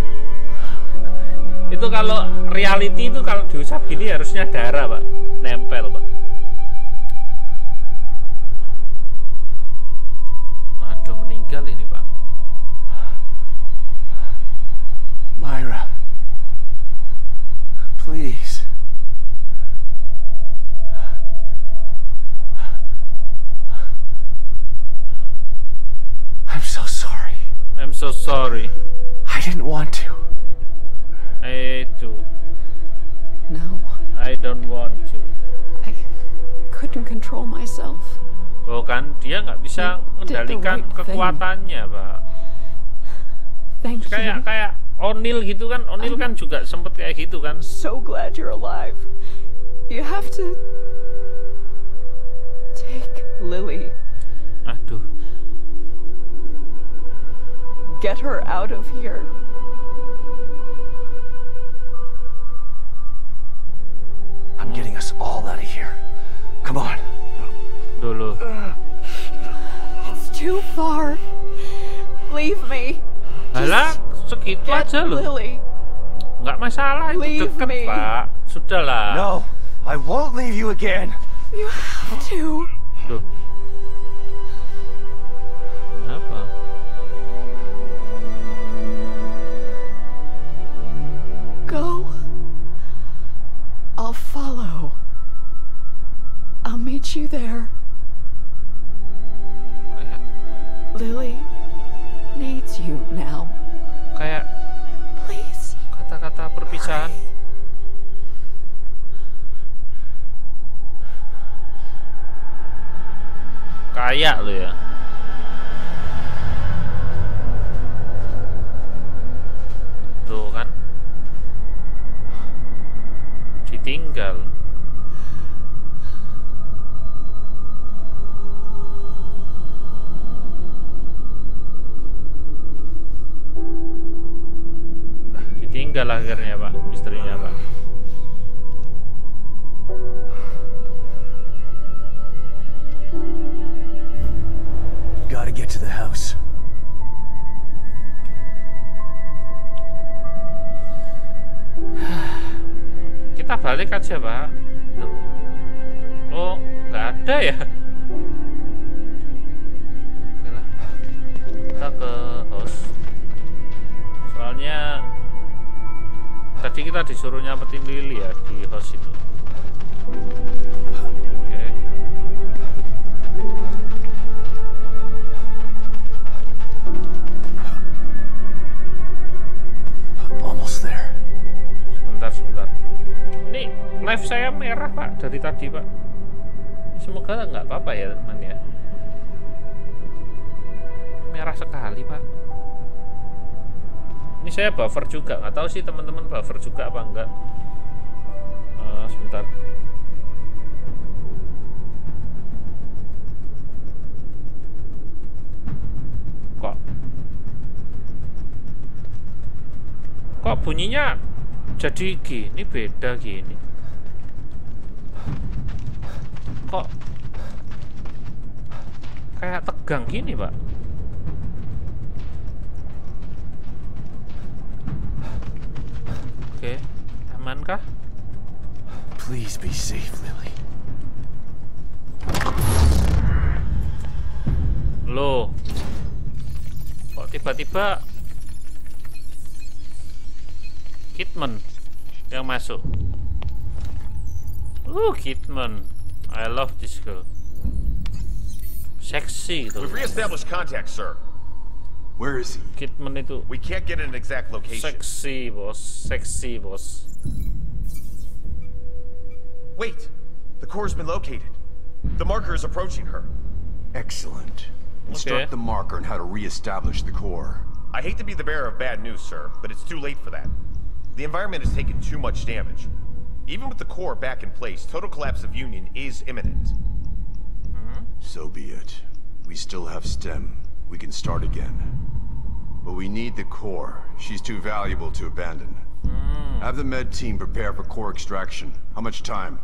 Itu kalau reality itu kalau diusap gini harusnya darah, Pak. Nempel, Pak. Aduh, meninggal ini, Pak. Myra. Please. I'm so sorry. I didn't want to. No. I don't want to. I couldn't control myself. Oh kan, dia nggak bisa mengendalikan kekuatannya, Pak. Thank you. Kayak O'Neill gitu kan. O'Neill kan juga sempet kayak gitu kan. So glad you're alive. You have to take Lily. Aduh. Get her out of here. I'm getting us all out of here. Come on. Dulu. It's too far. Leave me. Alah, segitu Get aja loh. Lily. Nggak masalah, itu Leave deket, me. Pak. Sudahlah. No, I won't leave you again. You have to. Duh. Kenapa? Go. I'll follow. I'll meet you there. Lily needs you now. Kayak Please. kata-kata perpisahan. Kayak lo ya. Tuh kan. Ditinggal. Ditinggal akhirnya, Pak, istrinya, Pak. Gotta get to the house. Kita balik aja, Pak. Tuh. Oh, nggak ada ya. Oke lah. Kita ke house. Soalnya tadi kita disuruh nyampetin Lily ya di house itu. Oke. Almost there. Sebentar. Ini live saya merah, Pak, dari tadi, Pak. Semoga nggak apa-apa ya, teman ya. Merah sekali, Pak. Ini saya buffer juga, nggak tahu sih teman-teman buffer juga apa enggak. Sebentar. Kok bunyinya jadi gini, beda gini. Kok kayak tegang gini, Pak. Oke, amankah? Please be safe, Lily. Loh, kok tiba-tiba Kidman yang masuk? Kidman, I love this girl. Seksi gitu. We've re-established contact, sir. Where is he? Kidman itu We can't get an exact location. seksi bos, seksi bos. Wait, the core's been located. The marker is approaching her. Excellent. Instruct the marker on how to re-establish the core. I hate to be the bearer of bad news, sir, but it's too late for that. The environment has taken too much damage. Even with the core back in place, total collapse of Union is imminent. So be it. We still have STEM. We can start again. But we need the core. She's too valuable to abandon. Have the med team prepare for core extraction. How much time?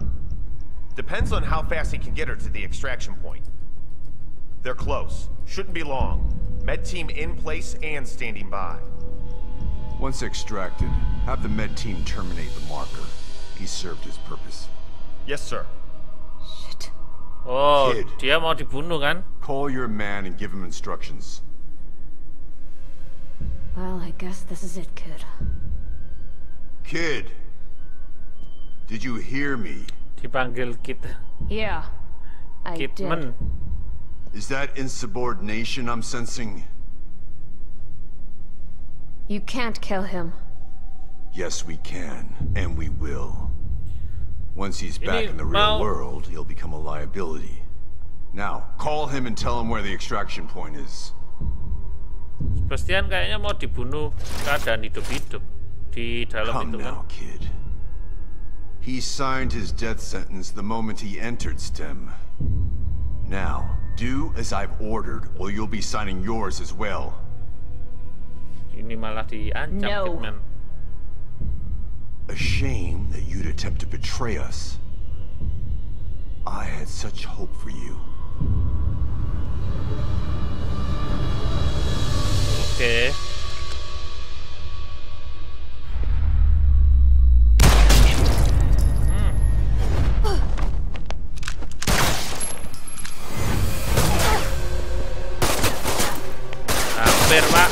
Depends on how fast he can get her to the extraction point. They're close. Shouldn't be long. Med team in place and standing by. Once extracted, have the med team terminate the marker. He served his purpose. Yes, sir. Shit. Oh, Kid. dia mau dibunuh kan? Call your man and give him instructions. Well, I guess this is it, kid. Kid! Did you hear me? Dipanggil Kid. Yeah, I Kidman. did. Is that insubordination I'm sensing? You can't kill him. Yes, we can, and we will. Once he's back in the real world, he'll become a liability. Now, call him and tell him where the extraction point is. Sebastian kayaknya mau dibunuh keadaan hidup-hidup di dalam Come itu kan. now, kid. He signed his death sentence the moment he entered STEM. Now, do as I've ordered, or you'll be signing yours as well. Ini malah diancam No. Kidman. A shame that you'd attempt to betray us. I had such hope for you. Oke. Hampir, Pak.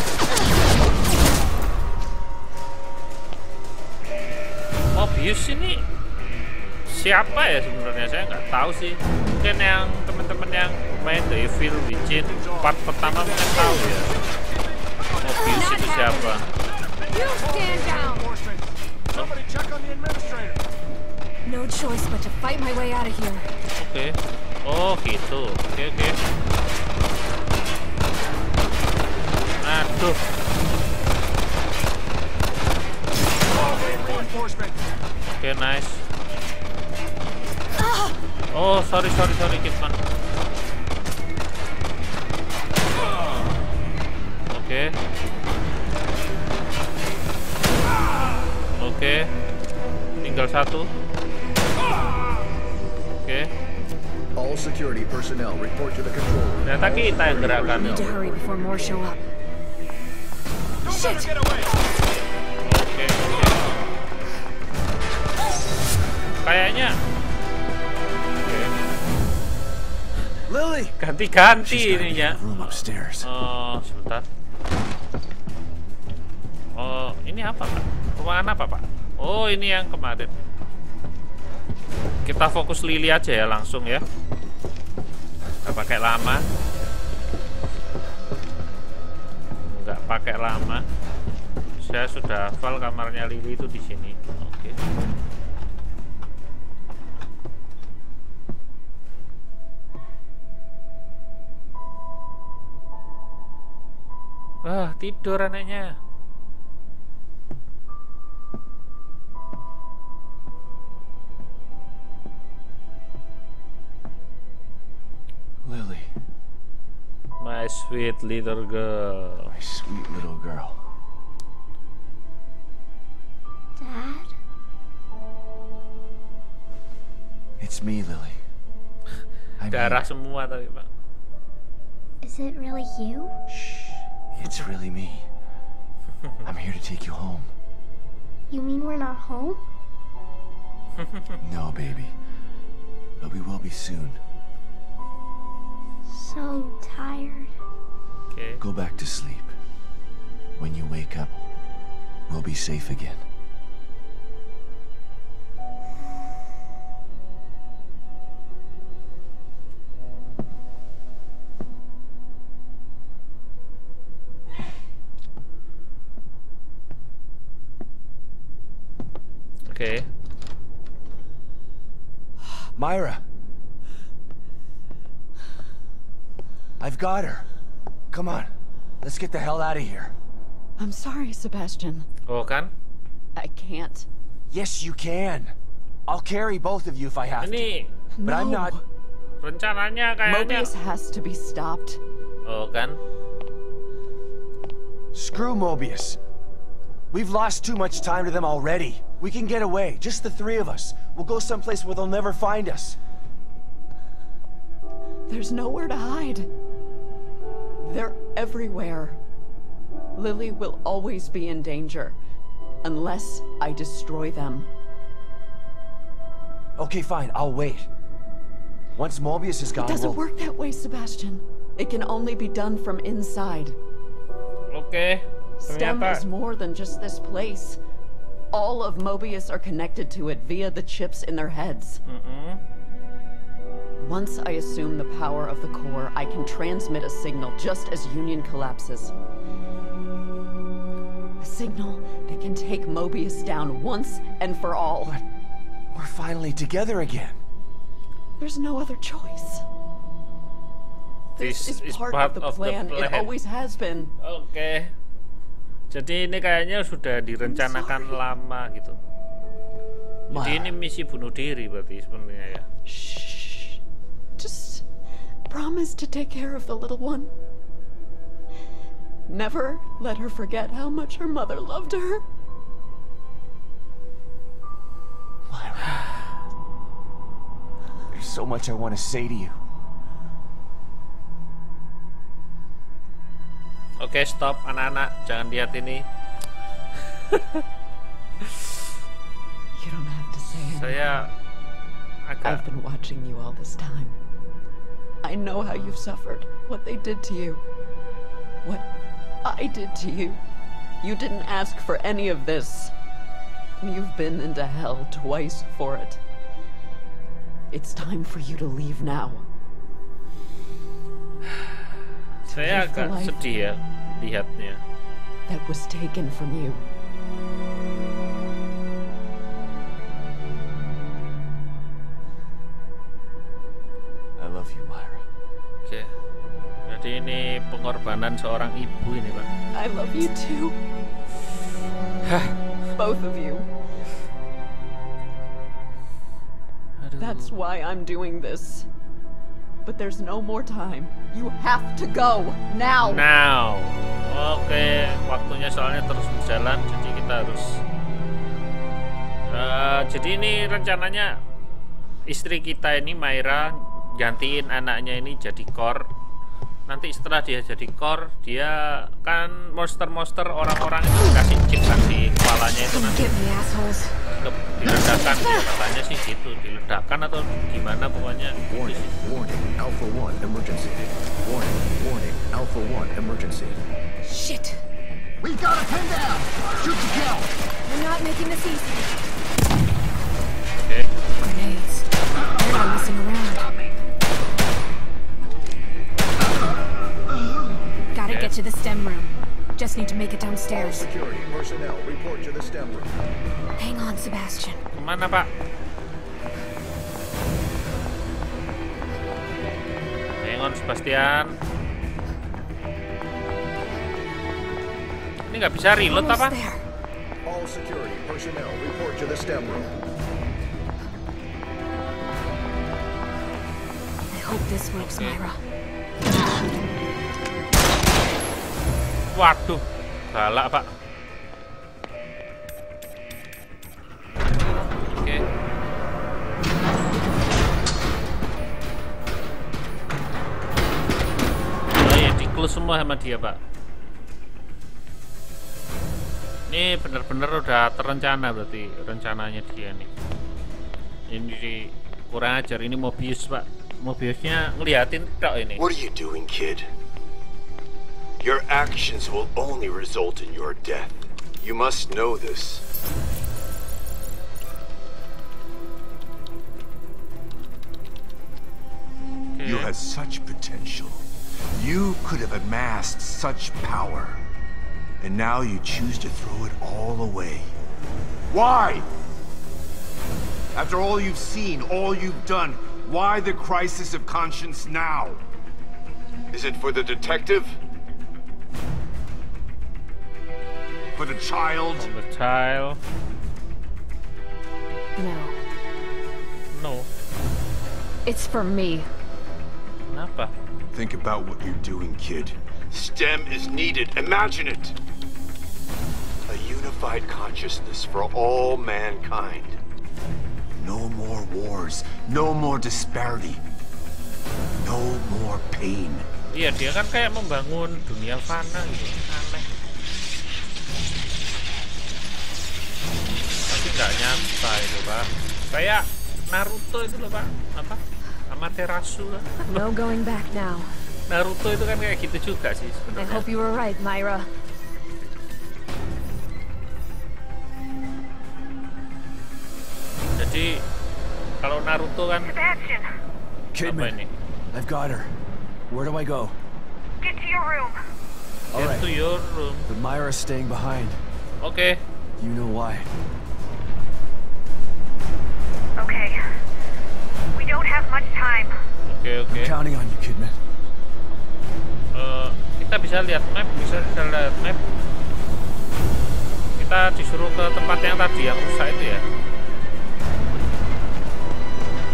Mobius ini siapa ya sebenarnya? Saya nggak tahu sih. Mungkin yang teman-teman yang main The Evil Within part pertama mungkin tahu ya. Mobius itu siapa? You stand down. Somebody check on the administrator. No choice but to fight my way out of here. Oke. Oh gitu. Oke. Aduh. Oke, nice. Oh, sorry Kidman. Oke. Tinggal satu. Oke. All security personnel report to the control room. Ternyata kita yang gerakan. Need to hurry before more show up. Shit! Oke. Kayaknya Lily! ganti-ganti She's gotta be in ininya. the room upstairs. Oh, sebentar. Oh, ini apa, Pak? Ruangan apa, Pak? Oh, ini yang kemarin. Kita fokus Lily aja ya langsung ya. Nggak pakai lama. Nggak pakai lama. Saya sudah hafal kamarnya Lily itu di sini. Oke. Ah, tidur anaknya. Lily, My sweet little girl. my sweet little girl. Dad? It's me, Lily. I'm Darah here. semua tapi, Pak. Is it really you? Shh. It's really me. I'm here to take you home. You mean we're not home? No, baby. But we will be soon. So tired. Okay. Go back to sleep. When you wake up, we'll be safe again. Okay. Myra! I've got her. Come on. Let's get the hell out of here. I'm sorry, Sebastian. Oh kan? I can't. Yes, you can. I'll carry both of you if I have to. Ini But I'm not... rencananya kayaknya. Mobius has to be stopped. Oh kan? Screw Mobius. We've lost too much time to them already. We can get away, just the three of us. We'll go someplace where they'll never find us. There's nowhere to hide. They're everywhere. Lily will always be in danger, unless I destroy them. Okay, fine, I'll wait. Once Mobius is gone, It doesn't we'll... work that way, Sebastian. It can only be done from inside. Oke. STEM Ternyata is more than just this place. All of Mobius are connected to it via the chips in their heads. Once I assume the power of the core, I can transmit a signal just as Union collapses. A signal that can take Mobius down once and for all. But we're finally together again. There's no other choice. This is part of the plan. It always has been. Oke. Jadi ini kayaknya sudah direncanakan lama gitu. Jadi ini misi bunuh diri berarti sebenarnya ya. Shh. Just promise to take care of the little one. Never let her forget how much her mother loved her. Myra. There's so much I want to say to you. Oke, stop anak-anak, jangan lihat ini. You don't have to say anything. Saya agak I've been watching you all this time. I know how you've suffered, what they did to you, what I did to you. You didn't ask for any of this. You've been into hell twice for it. It's time for you to leave now. Saya agak sedih ya lihatnya. That was taken from you. I love you, Myra. Oke. Jadi ini pengorbanan seorang ibu ini, Pak. I love you too. Both of you. Aduh. That's why I'm doing this. But there's no more time. You have to go now. Now. Oke, waktunya soalnya terus berjalan, jadi kita harus. Jadi ini rencananya istri kita ini Myra gantiin anaknya ini jadi core. Nanti setelah dia jadi core, dia kan monster-monster orang-orang itu dikasih chip kan di kepalanya itu nanti diledakkan, katanya sih gitu, diledakkan atau gimana pokoknya. Warning, warning, Alpha 1 emergency. Warning, warning, Alpha 1 emergency. Shit! We gotta pin down! Shoot to kill! We're not making this easy. Oke. Grenades. They're not messing around. Gotta get to the STEM room. Just need to make it downstairs. Security personnel report to the STEM room. Hang on, Sebastian. Kemana, Pak? Hang on, Sebastian. Ini nggak bisa reload apa? All security personnel report to the STEM room. I hope this works, Myra. Waduh, galak, Pak. Oke. Oh iya, di-close semua sama dia, Pak. Ini bener-bener udah terencana berarti rencananya dia nih. Ini kurang ajar, ini Mobius pak. Mobiusnya ngeliatin tok ini. What are you doing, kid? Your actions will only result in your death. You must know this. Okay. You had such potential. You could have amassed such power. And now you choose to throw it all away. Why? After all you've seen, all you've done, why the crisis of conscience now? Is it for the detective? For the child? For the child? No. No. It's for me. Kenapa? Think about what you're doing, kid. STEM is needed. Imagine it. A unified consciousness for all mankind. No more wars. No more disparity. No more pain. Iya, dia kan kayak membangun dunia fana gitu. Aneh. Tapi nggak nyata itu, Pak. Kayak Naruto itu loh, Pak. Apa? Amaterasu lah. No going back now. Naruto itu kan kayak gitu juga sih I sebenarnya. hope you were right, Myra. Jadi kalau Naruto kan Sebastian, apa Kidman, ini? I've got her. Where do I go? get to your room. All Get right, to your room. but Myra's staying behind. Oke. You know why. Okay. We don't have much time. Oke. I'm counting on you, Kidman. Kita bisa lihat map, Kita disuruh ke tempat yang tadi yang rusak itu ya.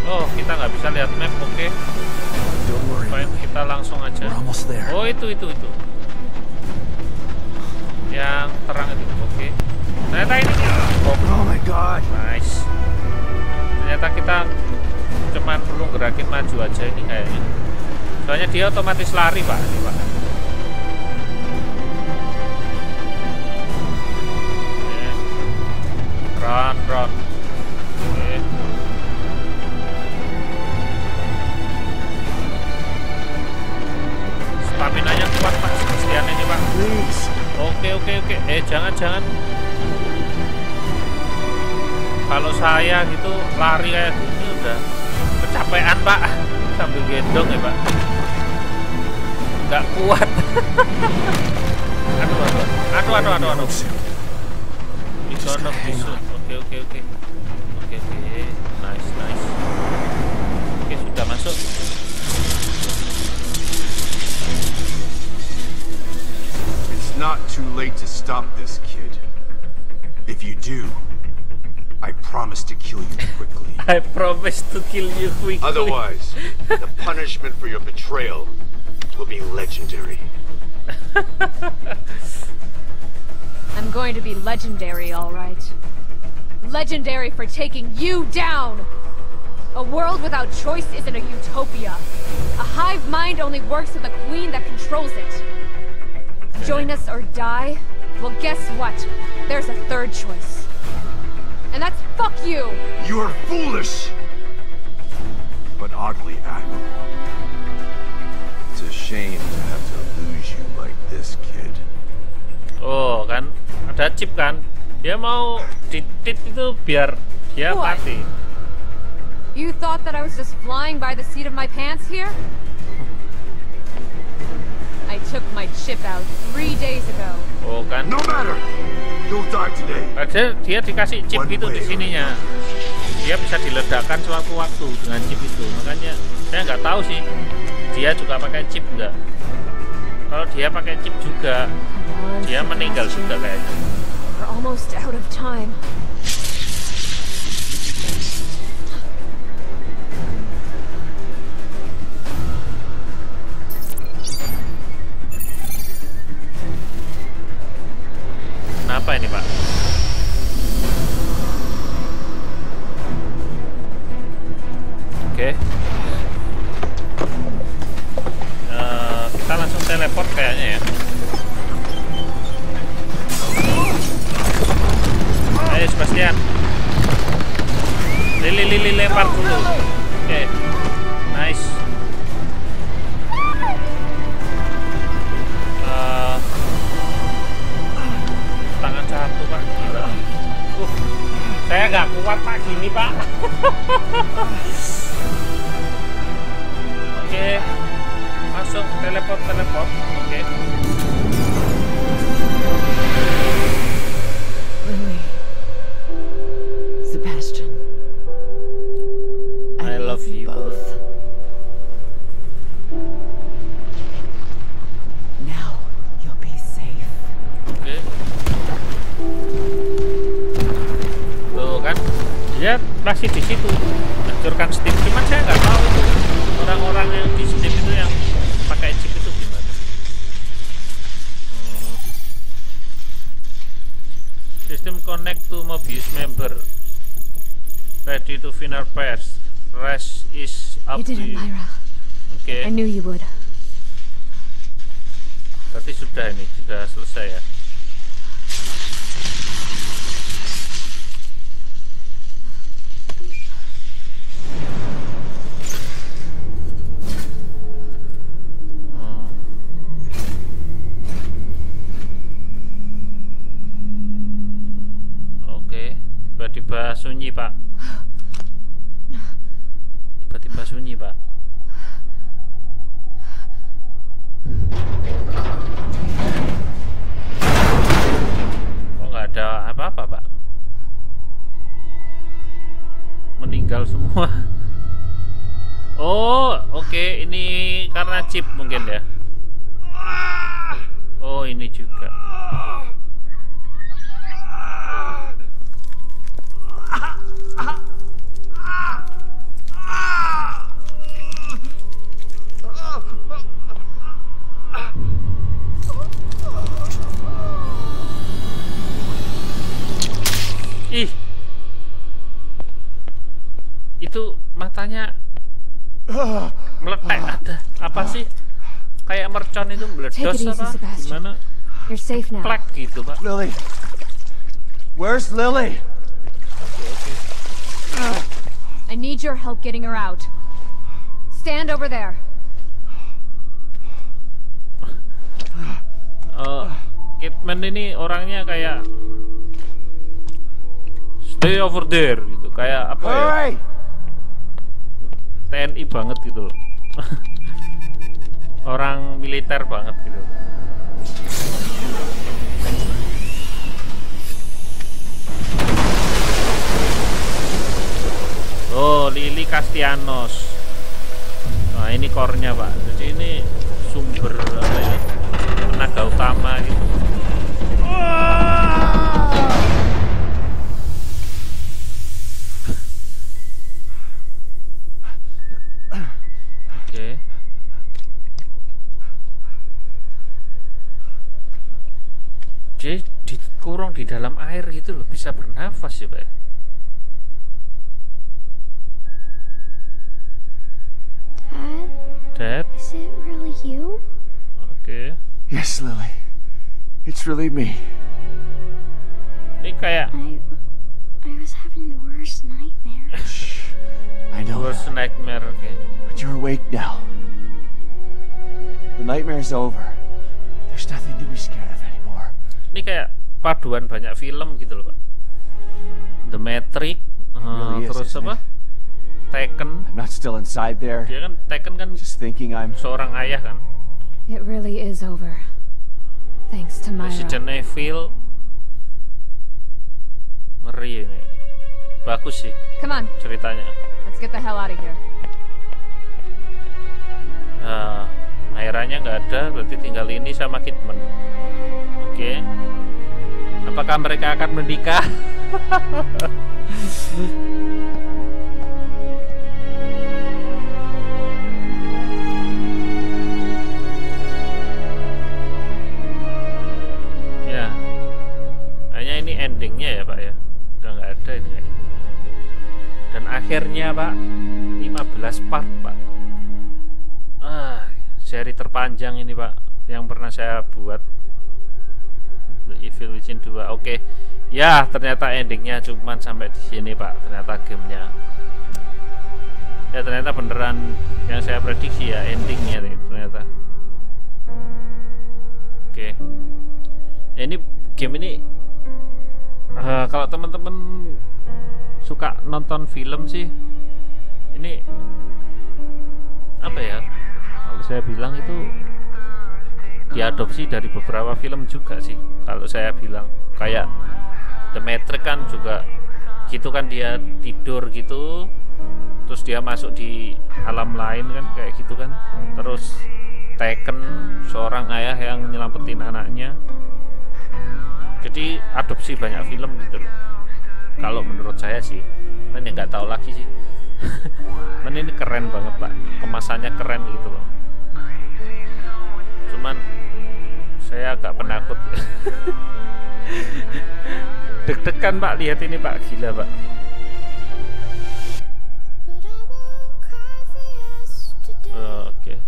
Oh, kita nggak bisa lihat map, oke. Don't worry. Baik, kita langsung aja. We're almost there. Oh, itu. Yang terang itu, oke. Ternyata ini. Oh my God. Nice. Ternyata kita cuman perlu gerakin maju aja ini kayaknya. Soalnya dia otomatis lari, Pak. Ini, Pak. Run. Oke. Stamina-nya kuat, Pak. Sekian ini, Pak. Please. Oke. Jangan. Kalau saya gitu lari kayak gini udah kecapean, Pak. Sambil gendong ya, Pak. Nggak kuat. Aduh. Digonok busuk. Oke. Nice. Oke, sudah masuk. It's not too late to stop this, kid. If you do, I promise to kill you quickly. I promise to kill you quickly. Otherwise, the punishment for your betrayal will be legendary. I'm going to be legendary, all right. Legendary for taking you down! A world without choice isn't a utopia. A hive mind only works with a queen that controls it. Join us or die? Well, guess what? There's a third choice. And that's fuck you! You are foolish! But oddly admirable. It's a shame to have to lose you like this, kid. Oh, kan ada chip kan? Dia mau ditit itu biar dia What? mati. You thought that I was just flying by the seat of my pants here? I took my chip out 3 days ago. Oh kan? No matter! You'll die today. Dia dikasih chip itu di sininya. Dia bisa diledakkan sewaktu-waktu dengan chip itu. Makanya saya nggak tahu sih dia juga pakai chip nggak. Kalau dia pakai chip juga, dia meninggal juga kayaknya. We're almost out of time. Kenapa ini, Pak? Oke. Kita langsung teleport kayaknya ya. kalian. Lili lempar dulu. Oke. Nice. Tangan satu Pak. Gila. Saya nggak kuat Pak gini Pak. Oke. Masuk teleport. Oke. Lily. Sebastian. I love you both. Now you'll be safe. Oke. Tuh kan, dia masih di situ, hancurkan Steam. Cuman saya nggak tahu itu orang-orang yang di Steam itu yang pakai chip itu gimana. System connect to Mobius member. Ready to final pass. Rest is up You to did it, you. Myra. Oke. I knew you would. Berarti sudah ini, sudah selesai ya. Oke, tiba-tiba sunyi Pak. Tiba-tiba sunyi Pak. Kok nggak ada apa-apa Pak? Meninggal semua. Oh, oke, ini karena chip mungkin ya. Oh, ini juga. Ih, itu matanya meletek, ada apa sih? Kayak mercon itu meledos Take it easy, apa? Sebastian. Gimana? You're safe now. Plek gitu Pak. Lily! Where's Lily? I need your help getting her out. Stand over there. Kidman ini orangnya kayak stay over there gitu, kayak apa ya? Hurry! TNI banget gitu loh. Orang militer banget gitu. Oh, Lily Castellanos. Nah, ini core-nya Pak. Jadi ini sumber apa ya? Tenaga utama gitu. Oke. Jadi dikurung di dalam air gitu loh, bisa bernafas ya Pak ya? Dad? Is it really you? Oke. Yes, Lily. It's really me. Ini kayak I was having the worst nightmare. I know worst that, nightmare, oke. but you're awake now. The nightmare's over. There's nothing to be scared of anymore. Ini kayak paduan banyak film gitu loh Pak. The Matrix, really is, terus isn't apa? it? Taken. I'm not still inside there, Dia kan Taken kan just thinking I'm... seorang ayah kan. It really is over. Thanks to Myra. Resident Evil ngeri ini. Bagus sih Come on, ceritanya. let's get the hell out of here. Myranya nggak ada, berarti tinggal ini sama Kidman. Oke. Apakah mereka akan menikah? Ya, kayaknya ini endingnya ya Pak ya. Udah nggak ada ini kayaknya. Dan akhirnya Pak, 15 part Pak. Seri terpanjang ini Pak yang pernah saya buat. The Evil Within 2. Oke. Ya, ternyata endingnya cuman sampai di sini, Pak. Ternyata gamenya. Ya, ternyata beneran yang saya prediksi ya, endingnya nih ternyata. Oke. Ya, ini game ini kalau teman-teman suka nonton film sih, ini apa ya? Kalau saya bilang itu diadopsi dari beberapa film juga sih. Kalau saya bilang kayak The Matrix kan juga gitu kan, dia tidur gitu terus dia masuk di alam lain kan, kayak gitu kan. Terus Taken, seorang ayah yang nyelamatin anaknya. Jadi adopsi banyak film gitu loh. Kalau menurut saya sih, kan ya nggak tahu lagi sih. Men ini keren banget Pak, kemasannya keren gitu loh. Cuman saya agak penakut. Deg-degan Pak, lihat ini Pak, gila Pak. Oke.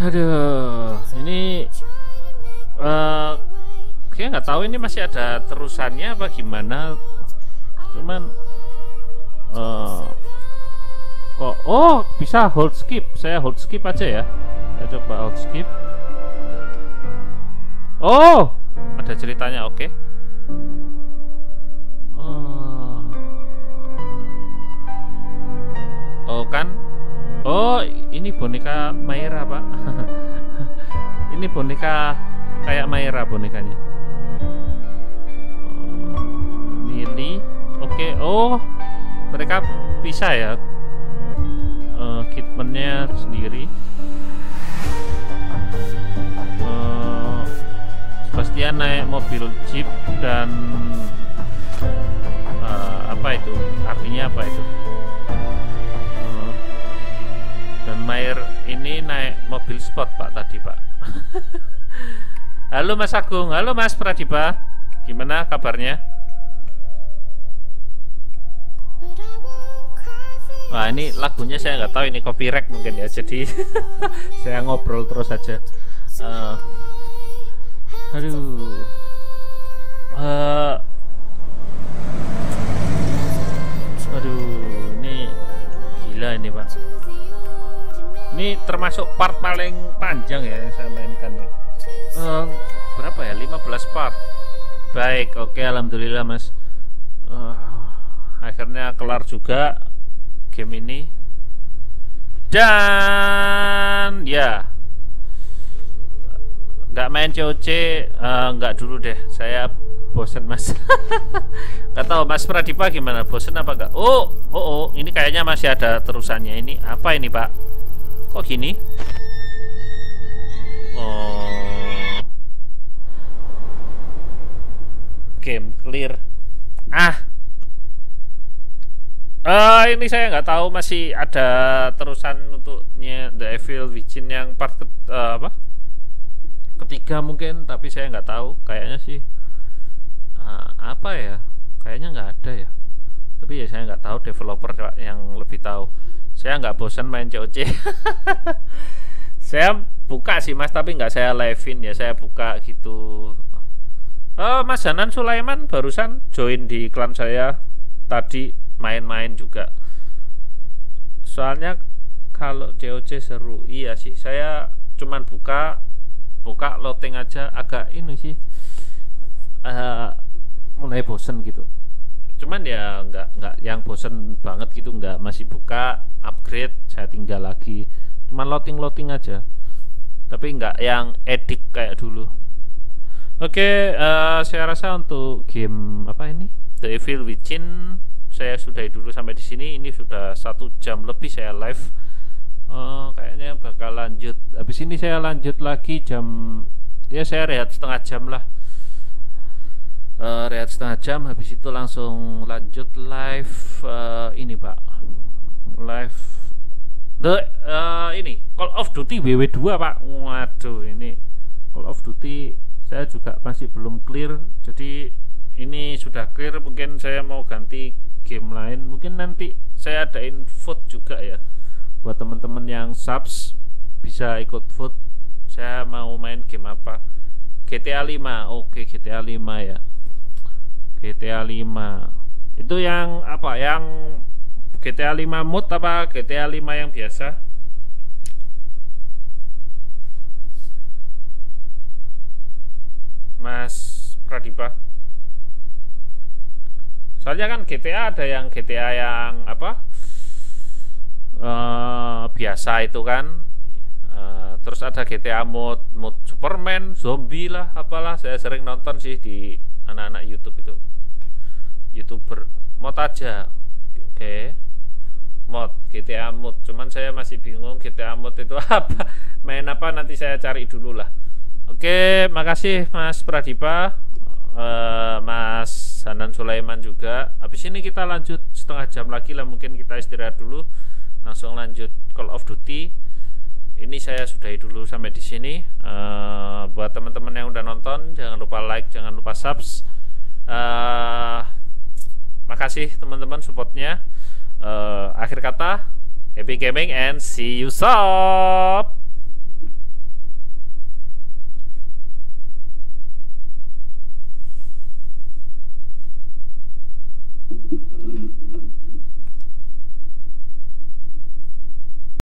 Aduh, ini kayak nggak tahu ini masih ada terusannya apa gimana. Cuman kok bisa hold skip. Saya hold skip aja ya. Saya coba hold skip. Oh, ada ceritanya. Oke. Oh kan. Oh, ini boneka Myra, Pak. Ini boneka kayak Myra bonekanya. Lily. Oke. Oh, mereka pisah ya. Kitmannya sendiri. Sebastian naik mobil jeep dan apa itu? Artinya apa itu? Dan Myra ini naik mobil sport Pak tadi Pak. Halo Mas Agung, halo Mas Pradipa, gimana kabarnya? Wah ini lagunya saya nggak tahu, ini copyright mungkin ya, jadi saya ngobrol terus aja. Aduh, ini gila ini Pak. Ini termasuk part paling panjang ya yang saya mainkan ya. Berapa ya? 15 part. Baik, oke, alhamdulillah Mas. Akhirnya kelar juga game ini. Dan ya, nggak main COC, nggak dulu deh. Saya bosen Mas. Nggak tahu Mas Pradipa gimana? Bosen apa enggak? Oh, ini kayaknya masih ada terusannya. Ini apa ini Pak? Kok gini? Game clear. Ini saya nggak tahu masih ada terusan untuknya The Evil Within yang part ketiga mungkin, tapi saya nggak tahu. Kayaknya sih apa ya? Kayaknya nggak ada ya. Tapi ya saya nggak tahu, developer yang lebih tahu. Saya nggak bosan main COC. Saya buka sih Mas, tapi nggak saya live-in ya, saya buka gitu. Mas Hanan Sulaiman barusan join di klan saya tadi, main-main juga. Soalnya kalau COC seru, iya sih. Saya cuman buka loading aja, agak ini sih mulai bosen gitu. Cuman ya nggak yang bosen banget gitu, nggak, masih buka, upgrade, saya tinggal lagi, cuman loading aja, tapi nggak yang edik kayak dulu. Oke, saya rasa untuk game apa ini The Evil Within saya sudahi dulu sampai di sini. Ini sudah 1 jam lebih saya live. Kayaknya bakal lanjut. Habis ini saya lanjut lagi jam, ya saya rehat setengah jam lah. Rehat setengah jam, habis itu langsung lanjut live ini Pak, live ini Call of Duty WW2 Pak. Waduh, ini Call of Duty saya juga masih belum clear, jadi ini sudah clear, mungkin saya mau ganti game lain. Mungkin nanti saya adain vote juga ya, buat teman-teman yang subs bisa ikut vote. Saya mau main game apa? GTA 5. Oke, GTA 5 ya. GTA 5 itu yang apa? Yang GTA 5 mod apa GTA 5 yang biasa? Mas Pradipa. Soalnya kan GTA ada yang GTA yang apa? Biasa itu kan. Terus ada GTA mod Superman, zombie lah, apalah. Saya sering nonton sih di anak-anak YouTube itu. YouTuber mod aja. Oke. Mod GTA mod. Cuman saya masih bingung GTA mod itu apa. Main apa nanti saya cari dulu lah. Oke, makasih Mas Pradipa, Mas Hanan Sulaiman juga. Habis ini kita lanjut setengah jam lagi lah, mungkin kita istirahat dulu. Langsung lanjut Call of Duty. Ini saya sudahi dulu sampai di sini. Buat teman-teman yang udah nonton, jangan lupa like, jangan lupa subs. Makasih teman-teman supportnya. Akhir kata, happy gaming and see you sob.